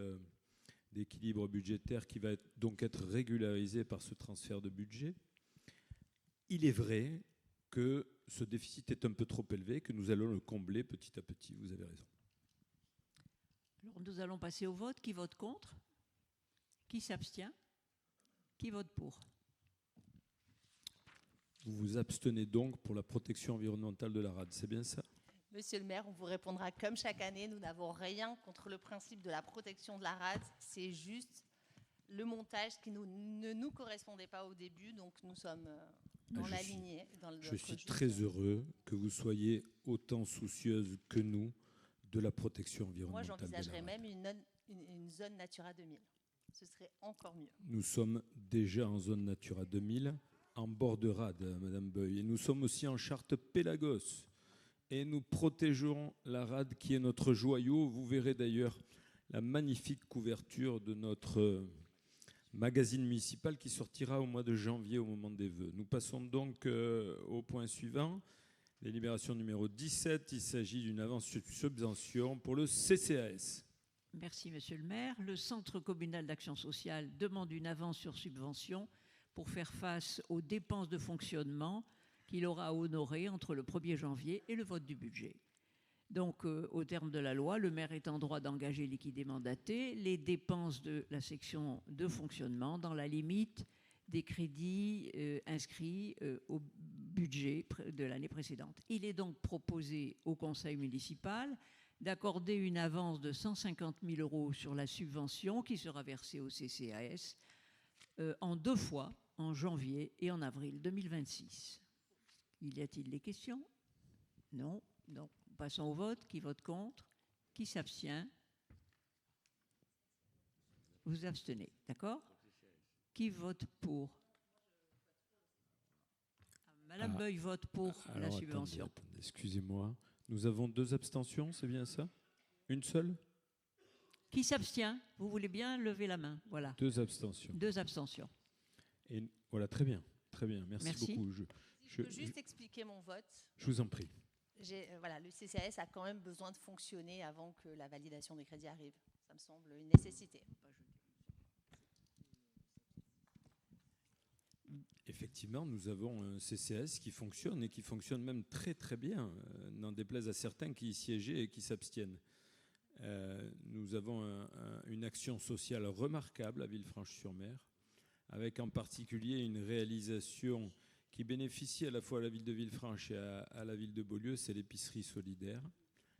d'équilibre budgétaire qui va donc être régularisé par ce transfert de budget. Il est vrai que ce déficit est un peu trop élevé, que nous allons le combler petit à petit. Vous avez raison. Alors nous allons passer au vote. Qui vote contre? Qui s'abstient? Qui vote pour? Vous vous abstenez donc pour la protection environnementale de la rade, c'est bien ça? Monsieur le maire, on vous répondra comme chaque année, nous n'avons rien contre le principe de la protection de la rade, c'est juste le montage qui ne nous correspondait pas au début, donc nous sommes dans la lignée. Je suis très heureux que vous soyez autant soucieuse que nous de la protection environnementale. Moi, j'envisagerais même une zone Natura 2000. Ce serait encore mieux. Nous sommes déjà en zone Natura 2000, en bord de rade, Madame Beuil, et nous sommes aussi en charte Pélagos. Et nous protégeons la rade qui est notre joyau. Vous verrez d'ailleurs la magnifique couverture de notre magazine municipal qui sortira au mois de janvier au moment des vœux. Nous passons donc au point suivant, délibération numéro 17. Il s'agit d'une avance sur subvention pour le CCAS. Merci, Monsieur le maire. Le Centre communal d'action sociale demande une avance sur subvention pour faire face aux dépenses de fonctionnement qu'il aura à honorer entre le 1er janvier et le vote du budget. Donc, au terme de la loi, le maire est en droit d'engager liquidé mandaté les dépenses de la section de fonctionnement dans la limite des crédits inscrits au budget de l'année précédente. Il est donc proposé au conseil municipal d'accorder une avance de 150 000 € sur la subvention qui sera versée au CCAS en 2 fois, en janvier et en avril 2026. Y a-t-il des questions? Non. Donc, passons au vote. Qui vote contre? Qui s'abstient? Vous abstenez, d'accord? Qui vote pour? Madame Beuil vote pour la subvention. Attendez, excusez-moi. Nous avons 2 abstentions, c'est bien ça? Une seule? Qui s'abstient? Vous voulez bien lever la main? Voilà. 2 abstentions. 2 abstentions. Et voilà, très bien, merci beaucoup. Je peux juste expliquer mon vote. Je vous en prie. Voilà, le CCAS a quand même besoin de fonctionner avant que la validation des crédits arrive. Ça me semble une nécessité. Effectivement, nous avons un CCAS qui fonctionne et qui fonctionne même très très bien, n'en déplaise à certains qui y siégeaient et qui s'abstiennent. Nous avons une action sociale remarquable à Villefranche-sur-Mer, avec en particulier une réalisation qui bénéficie à la fois à la ville de Villefranche et à la ville de Beaulieu, c'est l'épicerie solidaire,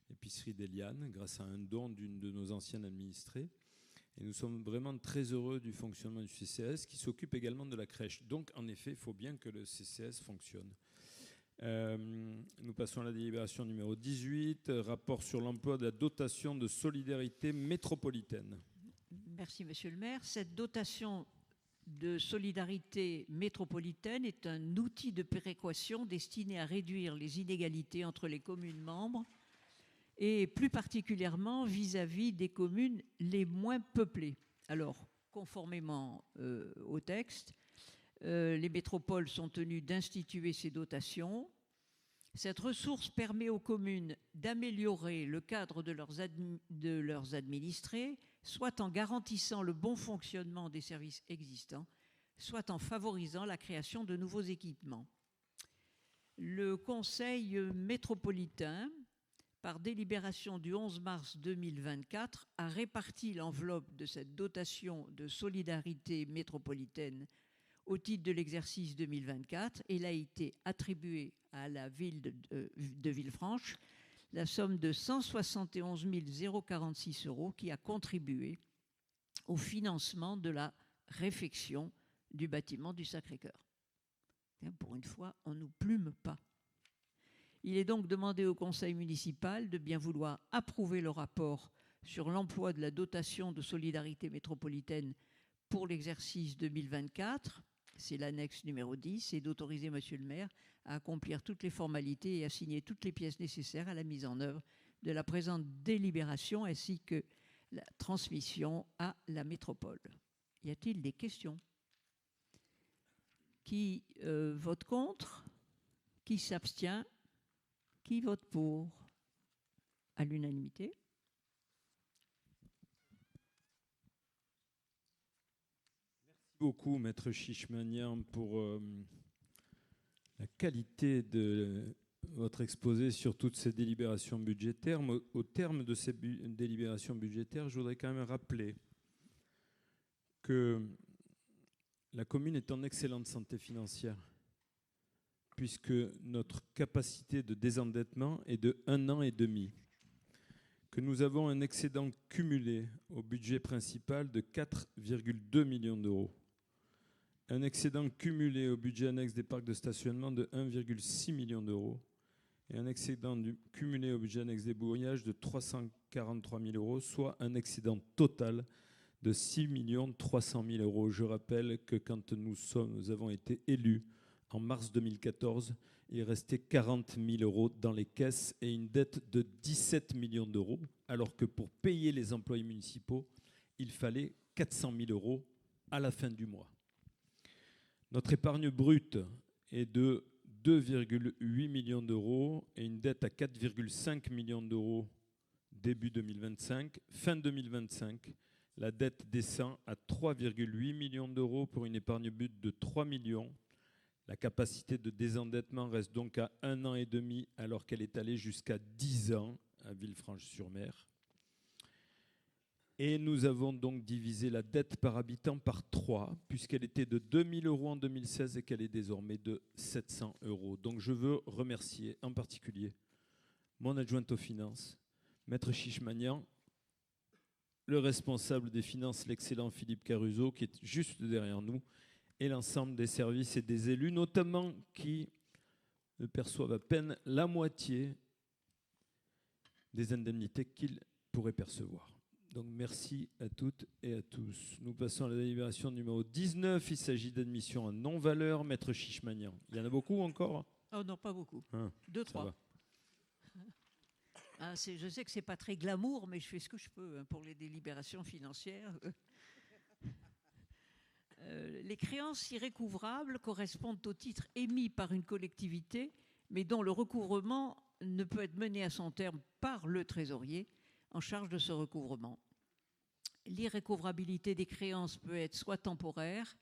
l'épicerie d'Eliane, grâce à un don d'une de nos anciennes administrées. Et nous sommes vraiment très heureux du fonctionnement du CCAS, qui s'occupe également de la crèche. Donc, en effet, il faut bien que le CCAS fonctionne. Nous passons à la délibération numéro 18, rapport sur l'emploi de la dotation de solidarité métropolitaine. Merci, monsieur le maire. Cette dotation de solidarité métropolitaine est un outil de péréquation destiné à réduire les inégalités entre les communes membres et plus particulièrement vis-à-vis des communes les moins peuplées. Alors, conformément au texte, les métropoles sont tenues d'instituer ces dotations. Cette ressource permet aux communes d'améliorer le cadre de leurs administrés, soit en garantissant le bon fonctionnement des services existants, soit en favorisant la création de nouveaux équipements. Le Conseil métropolitain, par délibération du 11 mars 2024, a réparti l'enveloppe de cette dotation de solidarité métropolitaine au titre de l'exercice 2024. Elle a été attribuée à la ville de Villefranche la somme de 171 046 € qui a contribué au financement de la réfection du bâtiment du Sacré-Cœur. Pour une fois, on ne nous plume pas. Il est donc demandé au conseil municipal de bien vouloir approuver le rapport sur l'emploi de la dotation de solidarité métropolitaine pour l'exercice 2024, c'est l'annexe numéro 10, et d'autoriser monsieur le maire à accomplir toutes les formalités et à signer toutes les pièces nécessaires à la mise en œuvre de la présente délibération ainsi que la transmission à la métropole. Y a-t-il des questions? Qui vote contre? Qui s'abstient? Qui vote pour? À l'unanimité. Merci beaucoup, maître Chichmanian, pour la qualité de votre exposé sur toutes ces délibérations budgétaires. Au terme de ces délibérations budgétaires, je voudrais quand même rappeler que la commune est en excellente santé financière, puisque notre capacité de désendettement est de 1 an et demi, que nous avons un excédent cumulé au budget principal de 4,2 millions d'euros, un excédent cumulé au budget annexe des parcs de stationnement de 1,6 million d'euros et un excédent cumulé au budget annexe des brouillages de 343 000 €, soit un excédent total de 6 300 000 €. Je rappelle que quand nous avons été élus en mars 2014, il restait 40 000 € dans les caisses et une dette de 17 millions d'euros, alors que pour payer les employés municipaux, il fallait 400 000 € à la fin du mois. Notre épargne brute est de 2,8 millions d'euros et une dette à 4,5 millions d'euros début 2025. Fin 2025, la dette descend à 3,8 millions d'euros pour une épargne brute de 3 millions. La capacité de désendettement reste donc à 1 an et demi, alors qu'elle est allée jusqu'à 10 ans à Villefranche-sur-Mer. Et nous avons donc divisé la dette par habitant par 3, puisqu'elle était de 2 000 € en 2016 et qu'elle est désormais de 700 €. Donc je veux remercier en particulier mon adjointe aux finances, maître Chichmanian, le responsable des finances, l'excellent Philippe Caruso, qui est juste derrière nous, et l'ensemble des services et des élus, notamment qui perçoivent à peine la moitié des indemnités qu'ils pourraient percevoir. Donc merci à toutes et à tous. Nous passons à la délibération numéro 19. Il s'agit d'admission en non-valeur. Maître Chichmanian. Il y en a beaucoup encore? Oh non, pas beaucoup. 2, 3. Je sais que ce n'est pas très glamour, mais je fais ce que je peux pour les délibérations financières. Les créances irrécouvrables correspondent aux titres émis par une collectivité, mais dont le recouvrement ne peut être mené à son terme par le trésorier en charge de ce recouvrement. L'irrécouvrabilité des créances peut être soit temporaire,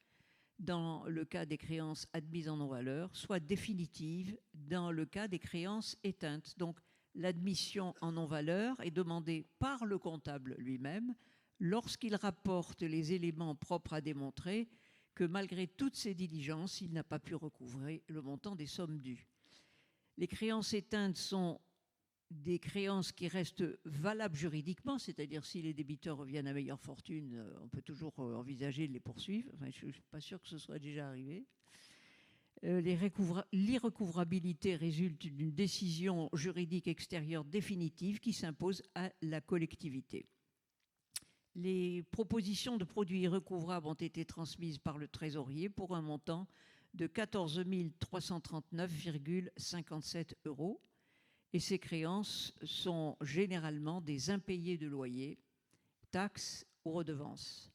dans le cas des créances admises en non-valeur, soit définitive, dans le cas des créances éteintes. Donc, l'admission en non-valeur est demandée par le comptable lui-même lorsqu'il rapporte les éléments propres à démontrer que malgré toutes ces diligences, il n'a pas pu recouvrer le montant des sommes dues. Les créances éteintes sont des créances qui restent valables juridiquement, c'est-à-dire si les débiteurs reviennent à meilleure fortune, on peut toujours envisager de les poursuivre. Enfin, je ne suis pas sûr que ce soit déjà arrivé. L'irrecouvrabilité résulte d'une décision juridique extérieure définitive qui s'impose à la collectivité. Les propositions de produits irrecouvrables ont été transmises par le trésorier pour un montant de 14 339,57 €. Et ces créances sont généralement des impayés de loyers, taxes ou redevances.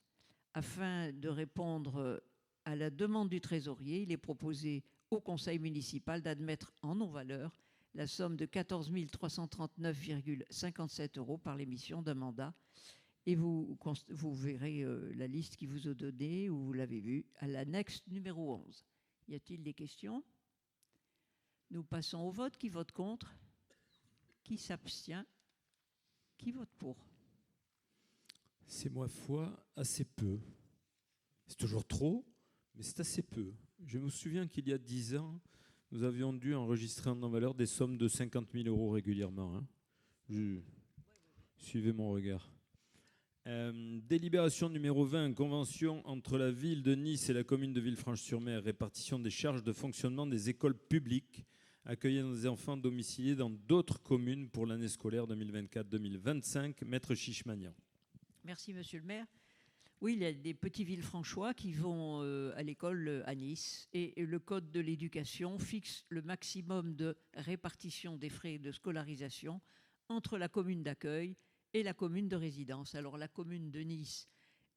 Afin de répondre à la demande du trésorier, il est proposé au conseil municipal d'admettre en non-valeur la somme de 14 339,57 € par l'émission d'un mandat. Et vous verrez la liste qui vous est donnée, ou vous l'avez vue, à l'annexe numéro 11. Y a-t-il des questions? Nous passons au vote. Qui vote contre? Qui s'abstient? Qui vote pour? C'est, ma foi, assez peu. C'est toujours trop, mais c'est assez peu. Je me souviens qu'il y a 10 ans, nous avions dû enregistrer en non-valeur des sommes de 50 000 € régulièrement. Hein. Suivez mon regard. Délibération numéro 20, convention entre la ville de Nice et la commune de Villefranche-sur-Mer, répartition des charges de fonctionnement des écoles publiques accueillant des enfants domiciliés dans d'autres communes pour l'année scolaire 2024-2025. Maître Chichmanian. Merci, monsieur le maire. Oui, il y a des petits Villefranchois qui vont à l'école à Nice, et le code de l'éducation fixe le maximum de répartition des frais de scolarisation entre la commune d'accueil et la commune de résidence. Alors, la commune de Nice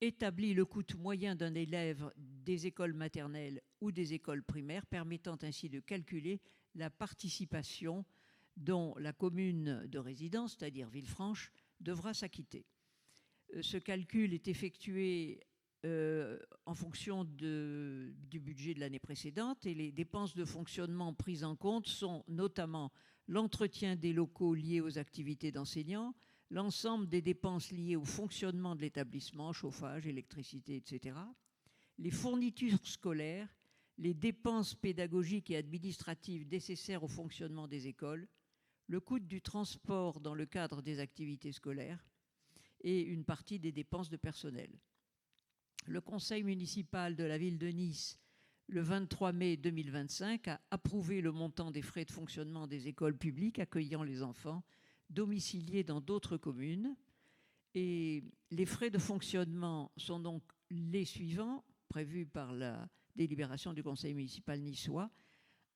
établit le coût moyen d'un élève des écoles maternelles ou des écoles primaires, permettant ainsi de calculer la participation dont la commune de résidence, c'est-à-dire Villefranche, devra s'acquitter. Ce calcul est effectué en fonction du budget de l'année précédente, et les dépenses de fonctionnement prises en compte sont notamment l'entretien des locaux liés aux activités d'enseignants, l'ensemble des dépenses liées au fonctionnement de l'établissement, chauffage, électricité, etc., les fournitures scolaires, les dépenses pédagogiques et administratives nécessaires au fonctionnement des écoles, le coût du transport dans le cadre des activités scolaires et une partie des dépenses de personnel. Le conseil municipal de la ville de Nice, le 23 mai 2025, a approuvé le montant des frais de fonctionnement des écoles publiques accueillant les enfants domiciliés dans d'autres communes. Et les frais de fonctionnement sont donc les suivants, prévus par la délibération du conseil municipal niçois.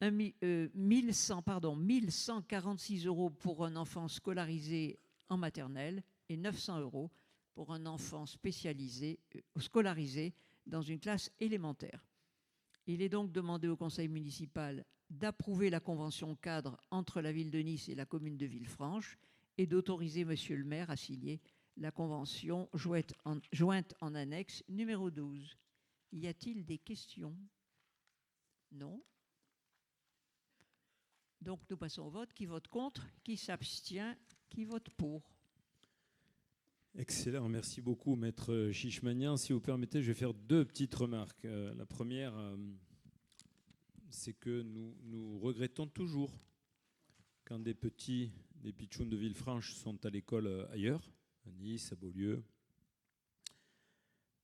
1146 € pour un enfant scolarisé en maternelle et 900 € pour un enfant scolarisé dans une classe élémentaire. Il est donc demandé au conseil municipal d'approuver la convention cadre entre la ville de Nice et la commune de Villefranche et d'autoriser monsieur le maire à signer la convention jointe en annexe numéro 12. Y a-t-il des questions? Non. Donc nous passons au vote. Qui vote contre? Qui s'abstient? Qui vote pour? Excellent, merci beaucoup, maître Chichmanian. Si vous permettez, je vais faire deux petites remarques. La première, c'est que nous regrettons toujours quand des pitchouns de Villefranche sont à l'école ailleurs, à Nice, à Beaulieu.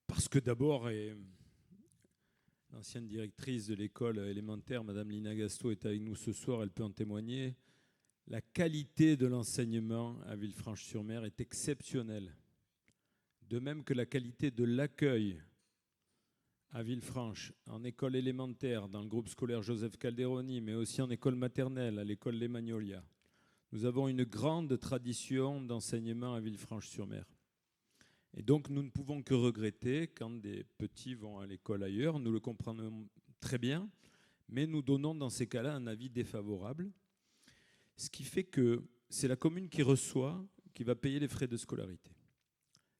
Parce que d'abord, l'ancienne directrice de l'école élémentaire, Madame Lina Gasto, est avec nous ce soir, elle peut en témoigner. La qualité de l'enseignement à Villefranche-sur-Mer est exceptionnelle. De même que la qualité de l'accueil à Villefranche, en école élémentaire, dans le groupe scolaire Joseph Calderoni, mais aussi en école maternelle, à l'école Les Magnolias. Nous avons une grande tradition d'enseignement à Villefranche-sur-Mer. Et donc, nous ne pouvons que regretter quand des petits vont à l'école ailleurs. Nous le comprenons très bien, mais nous donnons dans ces cas-là un avis défavorable. Ce qui fait que c'est la commune qui reçoit, qui va payer les frais de scolarité.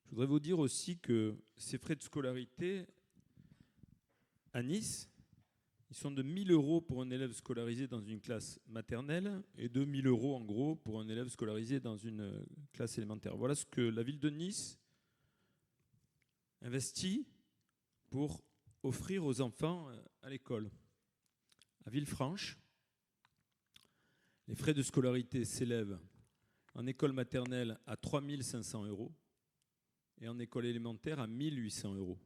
Je voudrais vous dire aussi que ces frais de scolarité, à Nice, ils sont de 1 000 € pour un élève scolarisé dans une classe maternelle et de 1 000 € en gros pour un élève scolarisé dans une classe élémentaire. Voilà ce que la ville de Nice investit pour offrir aux enfants à l'école. À Villefranche, les frais de scolarité s'élèvent en école maternelle à 3 500 € et en école élémentaire à 1 800 €.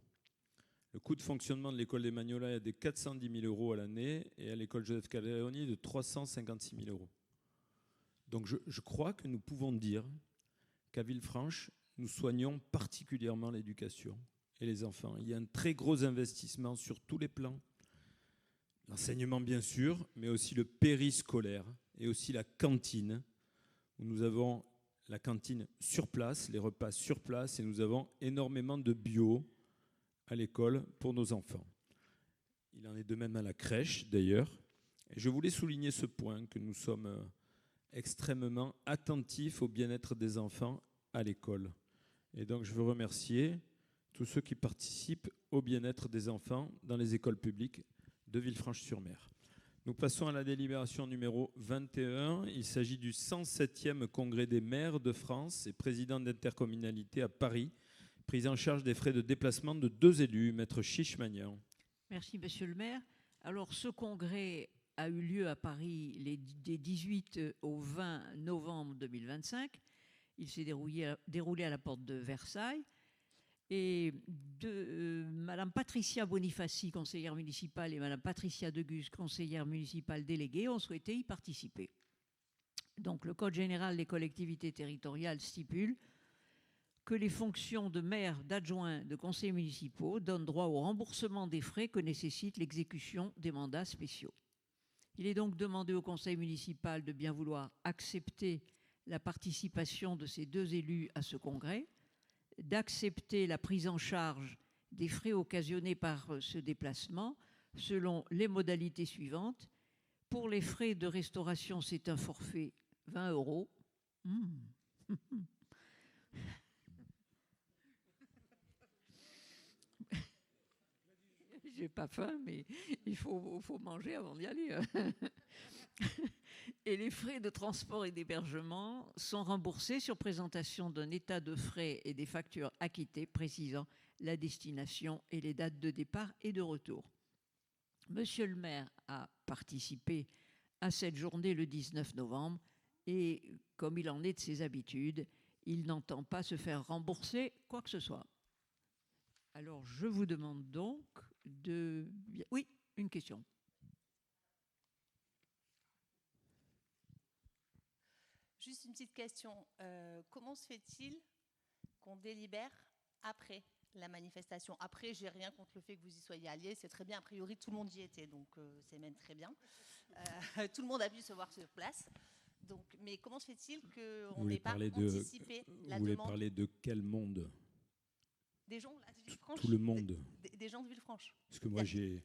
Le coût de fonctionnement de l'école des Magnolats est de 410 000 € à l'année et à l'école Joseph Calderoni de 356 000 €. Donc je crois que nous pouvons dire qu'à Villefranche, nous soignons particulièrement l'éducation et les enfants. Il y a un très gros investissement sur tous les plans. L'enseignement, bien sûr, mais aussi le périscolaire et aussi la cantine, où nous avons la cantine sur place, les repas sur place, et nous avons énormément de bio à l'école pour nos enfants. Il en est de même à la crèche, d'ailleurs. Et je voulais souligner ce point, que nous sommes extrêmement attentifs au bien-être des enfants à l'école. Et donc, je veux remercier tous ceux qui participent au bien-être des enfants dans les écoles publiques de Villefranche-sur-Mer. Nous passons à la délibération numéro 21. Il s'agit du 107e Congrès des maires de France et président d'intercommunalité à Paris, prise en charge des frais de déplacement de 2 élus, Maître Chiche-Magnan. Merci, Monsieur le maire. Alors, ce congrès a eu lieu à Paris des 18 au 20 novembre 2025. Il s'est déroulé à la porte de Versailles. Et Madame Patricia Bonifaci, conseillère municipale, et Madame Patricia Degus, conseillère municipale déléguée, ont souhaité y participer. Donc, le Code général des collectivités territoriales stipule que les fonctions de maire, d'adjoint, de conseillers municipaux donnent droit au remboursement des frais que nécessite l'exécution des mandats spéciaux. Il est donc demandé au conseil municipal de bien vouloir accepter la participation de ces 2 élus à ce congrès, d'accepter la prise en charge des frais occasionnés par ce déplacement selon les modalités suivantes. Pour les frais de restauration, c'est un forfait 20 €. J'ai pas faim, mais il faut manger avant d'y aller. Et les frais de transport et d'hébergement sont remboursés sur présentation d'un état de frais et des factures acquittées précisant la destination et les dates de départ et de retour. Monsieur le maire a participé à cette journée le 19 novembre et, comme il en est de ses habitudes, il n'entend pas se faire rembourser quoi que ce soit. Alors, je vous demande donc de... Oui, une question. Juste une petite question. Comment se fait-il qu'on délibère après la manifestation? Après, j'ai rien contre le fait que vous y soyez alliés, c'est très bien. A priori, tout le monde y était, donc c'est même très bien. Tout le monde a pu se voir sur place. Donc, mais comment se fait-il qu'on n'ait pas anticipé la demande? Vous voulez parler de quel monde? Des gens là, de Villefranche. Tout le monde. Des gens de Villefranche. Parce que moi, il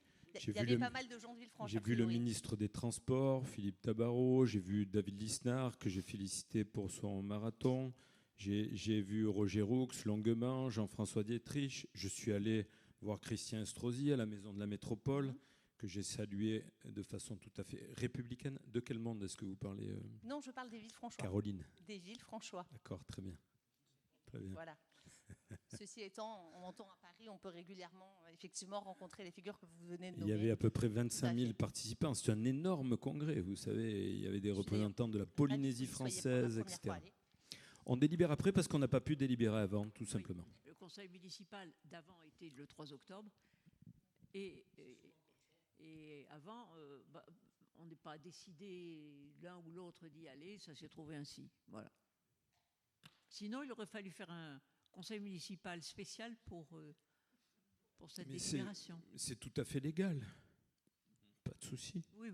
y avait pas mal de gens de Villefranche. J'ai vu le ministre des Transports, Philippe Tabarot, j'ai vu David Lisnard, que j'ai félicité pour son marathon, j'ai vu Roger Roux longuement, Jean-François Dietrich, je suis allé voir Christian Estrosi à la Maison de la Métropole, que j'ai salué de façon tout à fait républicaine. De quel monde est-ce que vous parlez Non, je parle des Villefranchois. Caroline. Des Villefranchois. D'accord, très bien. Très bien. Voilà. Ceci étant, on entend à Paris, on peut régulièrement effectivement rencontrer les figures que vous venez de nommer. Il y avait à peu près 25 000 participants. C'est un énorme congrès, vous savez. Il y avait des représentants de la Polynésie française, etc. On délibère après parce qu'on n'a pas pu délibérer avant, tout simplement. Le conseil municipal d'avant était le 3 octobre. Et avant, on n'est pas décidé l'un ou l'autre d'y aller, ça s'est trouvé ainsi. Voilà. Sinon, il aurait fallu faire un conseil municipal spécial pour cette délibération. C'est tout à fait légal. Pas de souci. Oui.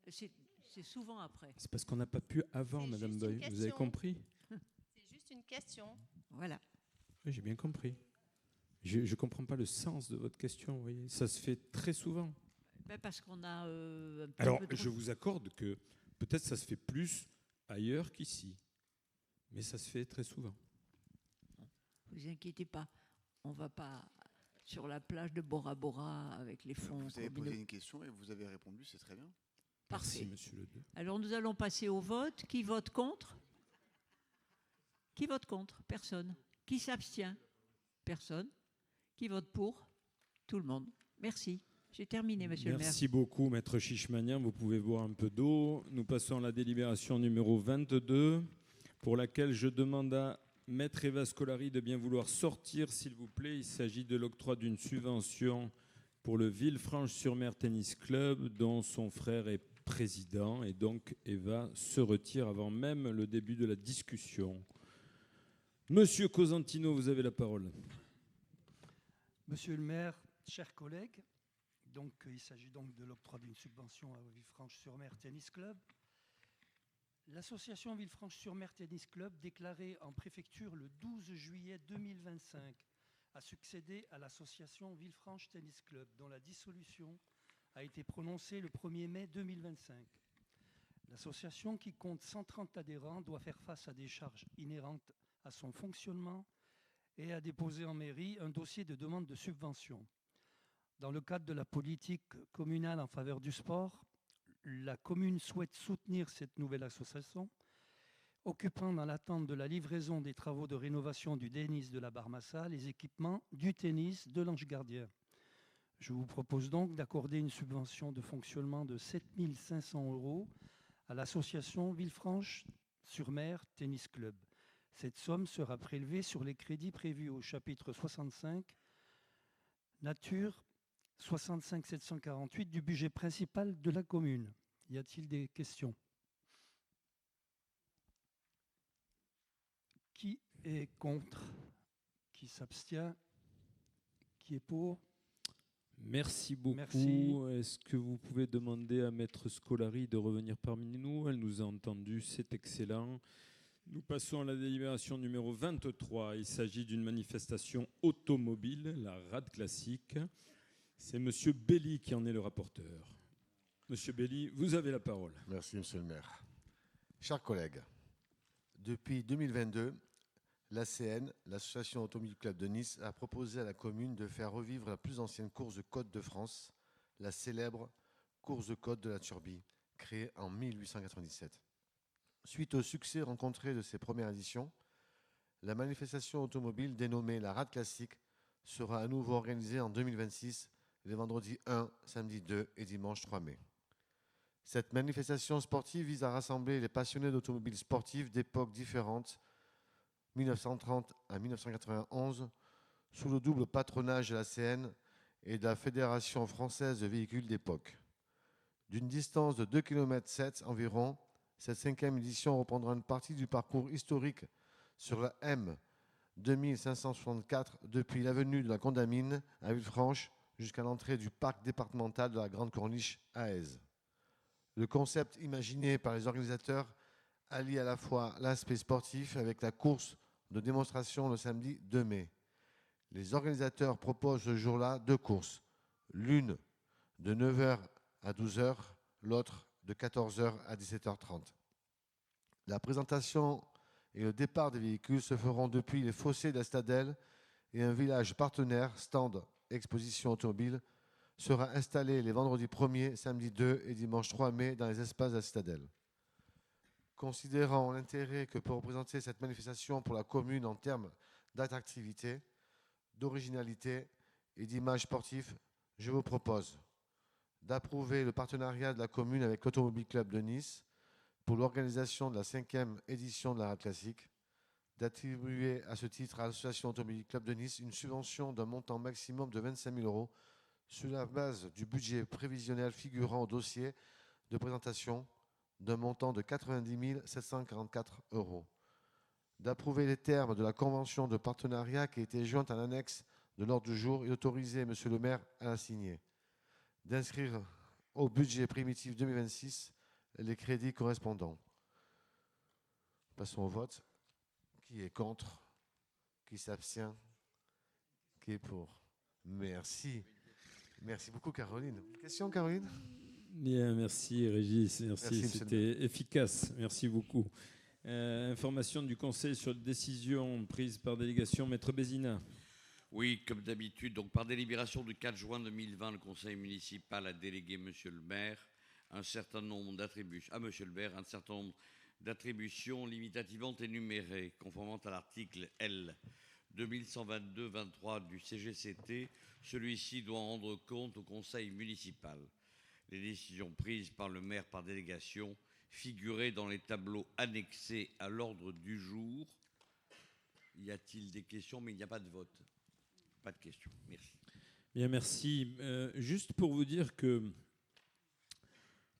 C'est souvent après. C'est parce qu'on n'a pas pu avant, Madame Boy. Vous avez compris? C'est juste une question. Voilà. Oui, j'ai bien compris. Je ne comprends pas le sens de votre question. Vous voyez. Ça se fait très souvent. Parce qu'on a un petit Alors, peu de... je vous accorde que peut-être ça se fait plus ailleurs qu'ici. Mais ça se fait très souvent. Ne vous inquiétez pas, on ne va pas sur la plage de Bora Bora avec les fonds. Vous avez posé communaux. une question et vous avez répondu, c'est très bien. Parfait. Merci, monsieur Le Deux. Alors nous allons passer au vote. Qui vote contre? Qui vote contre? Personne. Qui s'abstient? Personne. Qui vote pour? Tout le monde. Merci. J'ai terminé, monsieur le maire. Merci beaucoup, maître Chichmanian. Vous pouvez boire un peu d'eau. Nous passons à la délibération numéro 22, pour laquelle je demande à maître Eva Scolari de bien vouloir sortir, s'il vous plaît. Il s'agit de l'octroi d'une subvention pour le Villefranche-sur-Mer Tennis Club, dont son frère est président. Et donc, Eva se retire avant même le début de la discussion. Monsieur Cosentino, vous avez la parole. Monsieur le maire, chers collègues, il s'agit donc de l'octroi d'une subvention à Villefranche-sur-Mer Tennis Club. L'association Villefranche-sur-Mer Tennis Club, déclarée en préfecture le 12 juillet 2025, a succédé à l'association Villefranche Tennis Club, dont la dissolution a été prononcée le 1er mai 2025. L'association, qui compte 130 adhérents, doit faire face à des charges inhérentes à son fonctionnement et a déposé en mairie un dossier de demande de subvention. Dans le cadre de la politique communale en faveur du sport, la commune souhaite soutenir cette nouvelle association, occupant dans l'attente de la livraison des travaux de rénovation du tennis de la Barmassa les équipements du tennis de l'Ange Gardien. Je vous propose donc d'accorder une subvention de fonctionnement de 7 500 € à l'association Villefranche-sur-Mer Tennis Club. Cette somme sera prélevée sur les crédits prévus au chapitre 65, nature 65 748 du budget principal de la commune. Y a-t-il des questions? Qui est contre? Qui s'abstient? Qui est pour? Merci beaucoup. Merci. Est-ce que vous pouvez demander à maître Scolari de revenir parmi nous? Elle nous a entendus, c'est excellent. Nous passons à la délibération numéro 23. Il s'agit d'une manifestation automobile, la rade classique. C'est monsieur Belli qui en est le rapporteur. Monsieur Belli, vous avez la parole. Merci, monsieur le maire. Chers collègues, depuis 2022, l'ACN, l'Association Automobile Club de Nice, a proposé à la commune de faire revivre la plus ancienne course de côte de France, la célèbre course de côte de la Turbie, créée en 1897. Suite au succès rencontré de ses premières éditions, la manifestation automobile dénommée la Rade Classique sera à nouveau organisée en 2026, les vendredis 1, samedi 2 et dimanche 3 mai. Cette manifestation sportive vise à rassembler les passionnés d'automobiles sportives d'époques différentes, 1930 à 1991, sous le double patronage de l'ACN et de la Fédération française de véhicules d'époque. D'une distance de 2,7 km environ, cette 5e édition reprendra une partie du parcours historique sur la M 2564 depuis l'avenue de la Condamine à Villefranche jusqu'à l'entrée du parc départemental de la Grande Corniche à Aise. Le concept imaginé par les organisateurs allie à la fois l'aspect sportif avec la course de démonstration le samedi 2 mai. Les organisateurs proposent ce jour-là 2 courses, l'une de 9h à 12h, l'autre de 14h à 17h30. La présentation et le départ des véhicules se feront depuis les fossés d'Estadelle et un village partenaire, stand exposition automobile, sera installé les vendredis 1er, samedi 2 et dimanche 3 mai dans les espaces d'Estadelle. Considérant l'intérêt que peut représenter cette manifestation pour la commune en termes d'attractivité, d'originalité et d'image sportive, je vous propose d'approuver le partenariat de la commune avec l'Automobile Club de Nice pour l'organisation de la 5e édition de la Rade Classique, d'attribuer à ce titre à l'Association Automobile Club de Nice une subvention d'un montant maximum de 25 000 € sur la base du budget prévisionnel figurant au dossier de présentation d'un montant de 90 744 €, d'approuver les termes de la convention de partenariat qui a été jointe à l'annexe de l'ordre du jour et d'autoriser M. le maire à la signer, d'inscrire au budget primitif 2026 les crédits correspondants. Passons au vote. Qui est contre? Qui s'abstient? Qui est pour? Merci. Merci beaucoup, Caroline. Question, Caroline? Bien, merci Régis, Merci, merci, monsieur le c'était efficace, merci beaucoup. Information du Conseil sur les décisions prises par délégation, Maître Bézina. Oui, comme d'habitude, donc par délibération du 4 juin 2020, le Conseil municipal a délégué Monsieur le maire un certain nombre d'attributions, à Monsieur le maire un certain nombre d'attributions limitativement énumérées, conformément à l'article L. 2122-23 du CGCT. Celui-ci doit rendre compte au Conseil municipal. Les décisions prises par le maire par délégation figuraient dans les tableaux annexés à l'ordre du jour. Y a-t-il des questions? Mais il n'y a pas de vote. Pas de questions. Merci. Bien, merci. Juste pour vous dire que,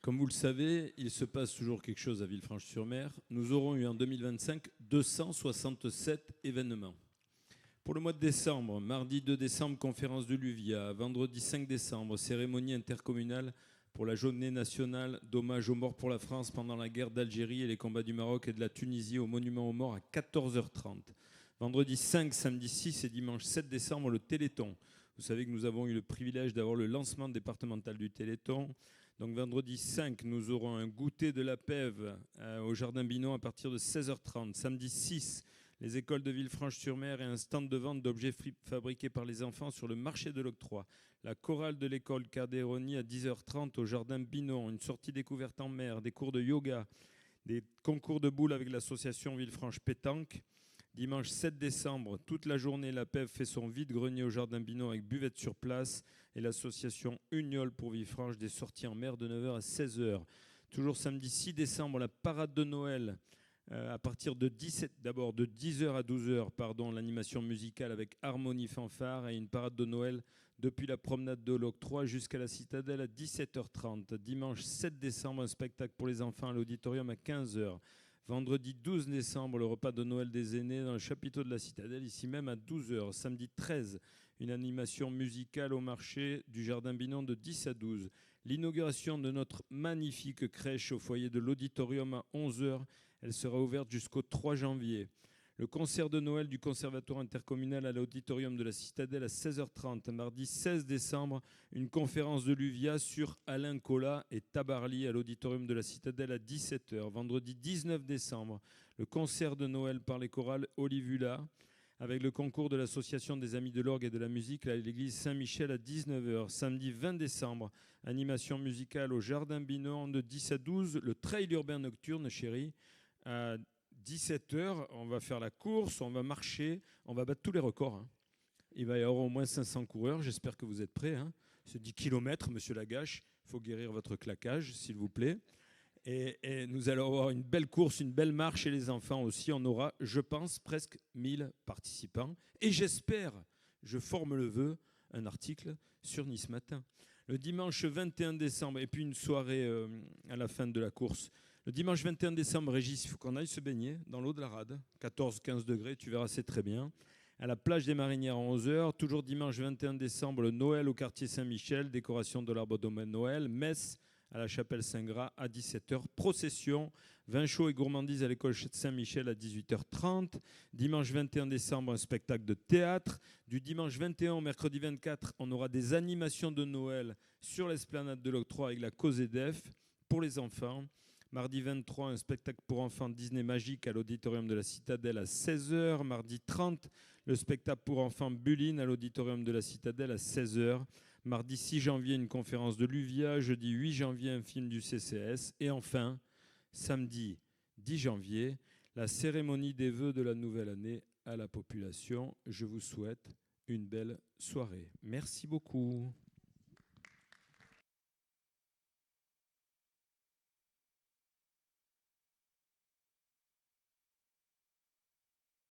comme vous le savez, il se passe toujours quelque chose à Villefranche-sur-Mer. Nous aurons eu en 2025 267 événements. Pour le mois de décembre, mardi 2 décembre, conférence de l'UVIA. Vendredi 5 décembre, cérémonie intercommunale pour la journée nationale d'hommage aux morts pour la France pendant la guerre d'Algérie et les combats du Maroc et de la Tunisie au monument aux morts à 14h30. Vendredi 5, samedi 6 et dimanche 7 décembre, le Téléthon. Vous savez que nous avons eu le privilège d'avoir le lancement départemental du Téléthon. Donc vendredi 5, nous aurons un goûter de la Pève au Jardin Binon à partir de 16h30. Samedi 6, les écoles de Villefranche-sur-Mer et un stand de vente d'objets fabriqués par les enfants sur le marché de l'octroi. La chorale de l'école Carderoni à 10h30 au Jardin Binon. Une sortie découverte en mer, des cours de yoga, des concours de boules avec l'association Villefranche Pétanque. Dimanche 7 décembre, toute la journée, la PEV fait son vide-grenier au Jardin Binon avec buvette sur place et l'association Uniol pour Villefranche, des sorties en mer de 9h à 16h. Toujours samedi 6 décembre, la parade de Noël à partir de 10h à 12h, l'animation musicale avec harmonie fanfare et une parade de Noël depuis la promenade de l'Octroi jusqu'à la Citadelle à 17h30. Dimanche 7 décembre, un spectacle pour les enfants à l'auditorium à 15h. Vendredi 12 décembre, le repas de Noël des aînés dans le chapiteau de la Citadelle, ici même à 12h. Samedi 13, une animation musicale au marché du Jardin Binon de 10 à 12. L'inauguration de notre magnifique crèche au foyer de l'auditorium à 11h. Elle sera ouverte jusqu'au 3 janvier. Le concert de Noël du Conservatoire intercommunal à l'auditorium de la Citadelle à 16h30. Mardi 16 décembre, une conférence de l'UVIA sur Alain Colas et Tabarly à l'auditorium de la Citadelle à 17h. Vendredi 19 décembre, le concert de Noël par les chorales Olivula avec le concours de l'Association des Amis de l'Orgue et de la Musique à l'église Saint-Michel à 19h. Samedi 20 décembre, animation musicale au Jardin Binon de 10 à 12. Le trail urbain nocturne, chérie, à 17h, on va faire la course, on va marcher, on va battre tous les records. Hein. Il va y avoir au moins 500 coureurs, j'espère que vous êtes prêts. Hein. C'est 10 km, monsieur Lagache, il faut guérir votre claquage, s'il vous plaît. Et nous allons avoir une belle course, une belle marche, et les enfants aussi. On aura, je pense, presque 1000 participants. Et j'espère, je forme le vœu, un article sur Nice Matin. Le dimanche 21 décembre, et puis une soirée à la fin de la course. Le dimanche 21 décembre, Régis, il faut qu'on aille se baigner dans l'eau de la Rade. 14-15 degrés, tu verras, c'est très bien. À la plage des Marinières à 11h. Toujours dimanche 21 décembre, le Noël au quartier Saint-Michel. Décoration de l'arbre de Noël. Messe à la chapelle Saint-Gras à 17h. Procession, vin chaud et gourmandise à l'école Saint-Michel à 18h30. Dimanche 21 décembre, un spectacle de théâtre. Du dimanche 21 au mercredi 24, on aura des animations de Noël sur l'esplanade de l'Octroi avec la COSEDEF pour les enfants. Mardi 23, un spectacle pour enfants Disney Magique à l'auditorium de la Citadelle à 16h. Mardi 30, le spectacle pour enfants Buline à l'auditorium de la Citadelle à 16h. Mardi 6 janvier, une conférence de l'UVIA. Jeudi 8 janvier, un film du CCS. Et enfin, samedi 10 janvier, la cérémonie des vœux de la nouvelle année à la population. Je vous souhaite une belle soirée. Merci beaucoup.